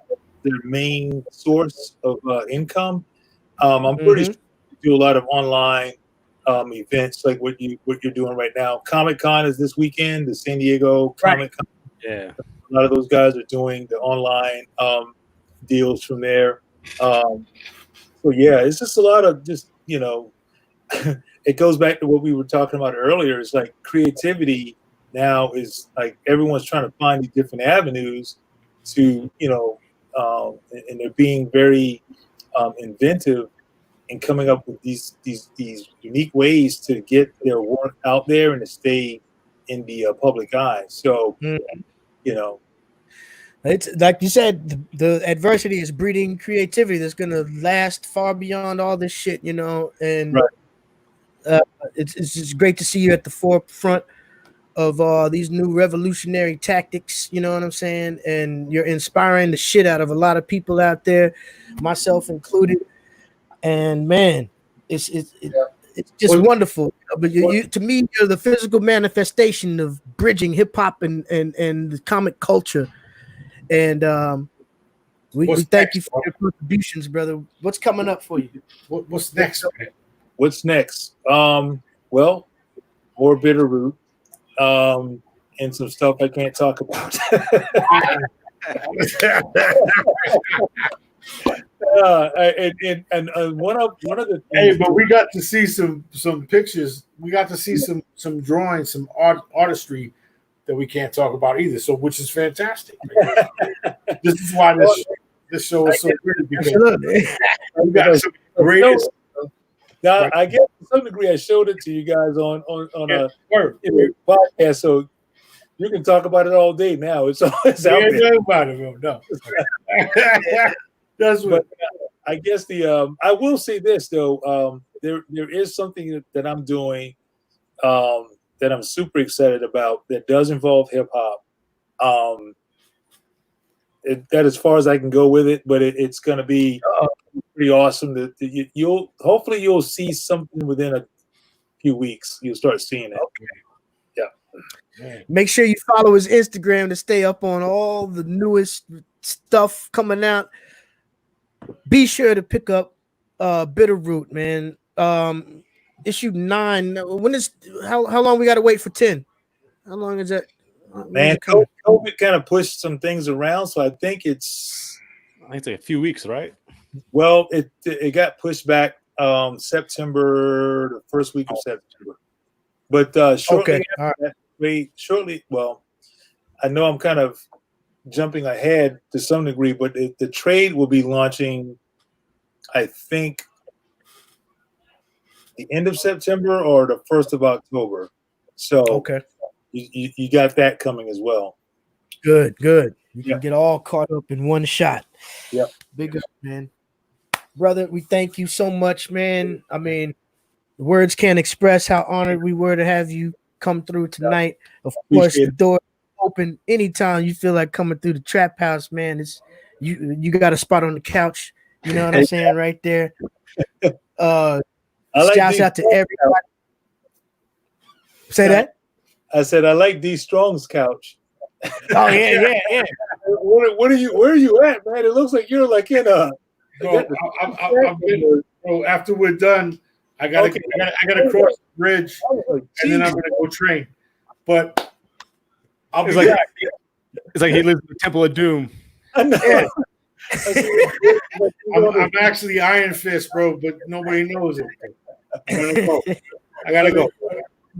main source of income, I'm pretty sure you do a lot of online events like what you're doing right now. Comic-Con is this weekend, the San Diego Comic-Con. Yeah. A lot of those guys are doing the online deals from there. So yeah, it's just a lot of it goes back to what we were talking about earlier. It's like creativity now is like everyone's trying to find these different avenues to, and they're being very inventive in coming up with these unique ways to get their work out there and to stay in the public eye. So, it's like you said, the adversity is breeding creativity that's going to last far beyond all this shit, and right. It's just great to see you at the forefront of these new revolutionary tactics, you know what I'm saying? And you're inspiring the shit out of a lot of people out there, myself included. And man, it's just wonderful. But to me, you're the physical manifestation of bridging hip hop and the comic culture. And we thank you for your contributions, brother. What's coming up for you? What's next? Man? What's next? Well, more Bitterroot, and some stuff I can't talk about. And one of the things. Hey, but we got to see some pictures. We got to see some drawings, some artistry that we can't talk about either. So, which is fantastic. This is why this show is so great, because we got some greatest. Now, I guess to some degree, I showed it to you guys on a podcast, so you can talk about it all day now. It's out there. About it, bro. No. That's what. I guess I will say this though. There is something that I'm doing that I'm super excited about that does involve hip hop. That as far as I can go with it, but it's going to be pretty awesome. That hopefully you'll see something within a few weeks. You'll start seeing it. Okay. Yeah. Make sure you follow his Instagram to stay up on all the newest stuff coming out. Be sure to pick up Bitterroot, man. Issue 9. When is how long we got to wait for 10? How long is that? Man, COVID kind of pushed some things around, so I think it's like a few weeks, right? Well, it got pushed back September, the first week of September. But shortly Okay. after that, well, I know I'm kind of jumping ahead to some degree, but the trade will be launching, I think, the end of September or the 1st of October. So Okay. you got that coming as well. Good. You Yeah. can get all caught up in one shot. Yeah. Big up, man. Brother, we thank you so much, man. I mean, words can't express how honored we were to have you come through tonight. Of course, Appreciate the door open anytime you feel like coming through the trap house, man. It's you got a spot on the couch. You know what I'm saying right there. I like Shouts D. out to everybody. Say that. I said I like D Strong's couch. Oh yeah. Where are you at, man? It looks like you're like in a. Bro, after we're done, I gotta cross the bridge, and then I'm gonna go train. But I'll be back. It's like he lives in the Temple of Doom. I know. Yeah. I'm actually Iron Fist, bro, but nobody knows it. I gotta go.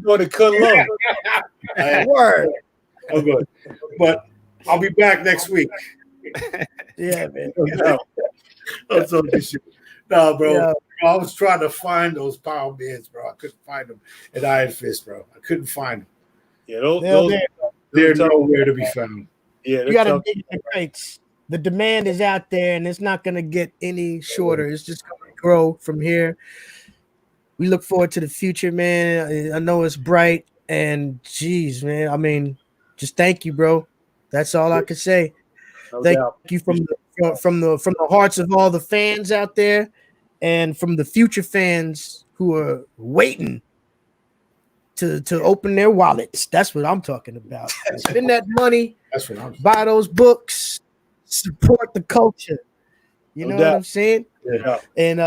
Going to Kunlun. Word. I'm good, but I'll be back next week. Yeah, man. That's all this shit. No, bro. Yeah. I was trying to find those power bands, bro. I couldn't find them at Iron Fist, bro. I couldn't find them. Yeah, They're nowhere to be found. Yeah, You gotta dig the crates. The demand is out there, and it's not gonna get any shorter. It's just gonna grow from here. We look forward to the future, man. I know it's bright, and geez, man. I mean, just thank you, bro. That's all I could say. No Thank doubt. you from the hearts of all the fans out there, and from the future fans who are waiting to open their wallets. That's what I'm talking about. Spend that money, That's what I'm buy those books, support the culture. You know what I'm saying? Yeah. And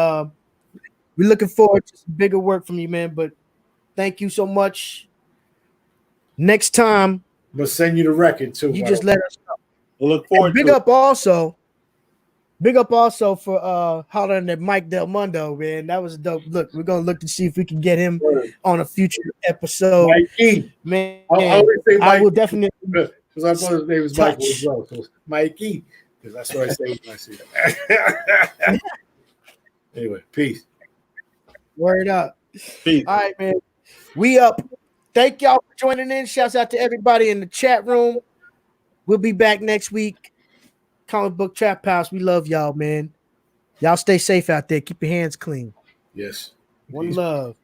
we're looking forward to some bigger work from you, man. But thank you so much. Next time, But send you the record too. you just let us know. We'll look forward Big to up also for hollering at Mike Del Mundo, man. That was dope. Look, we're gonna look to see if we can get him on a future episode. Mikey. Man, I always say I will Mikey. definitely Because I thought his name was touch. Michael as well. So Mikey. Because that's what I say when I see that. Anyway, peace. Word up. Peace. All right, man. We up. Thank y'all for joining in. Shouts out to everybody in the chat room. We'll be back next week. Comic Book Trap House. We love y'all, man. Y'all stay safe out there. Keep your hands clean. Yes. One Peace. love.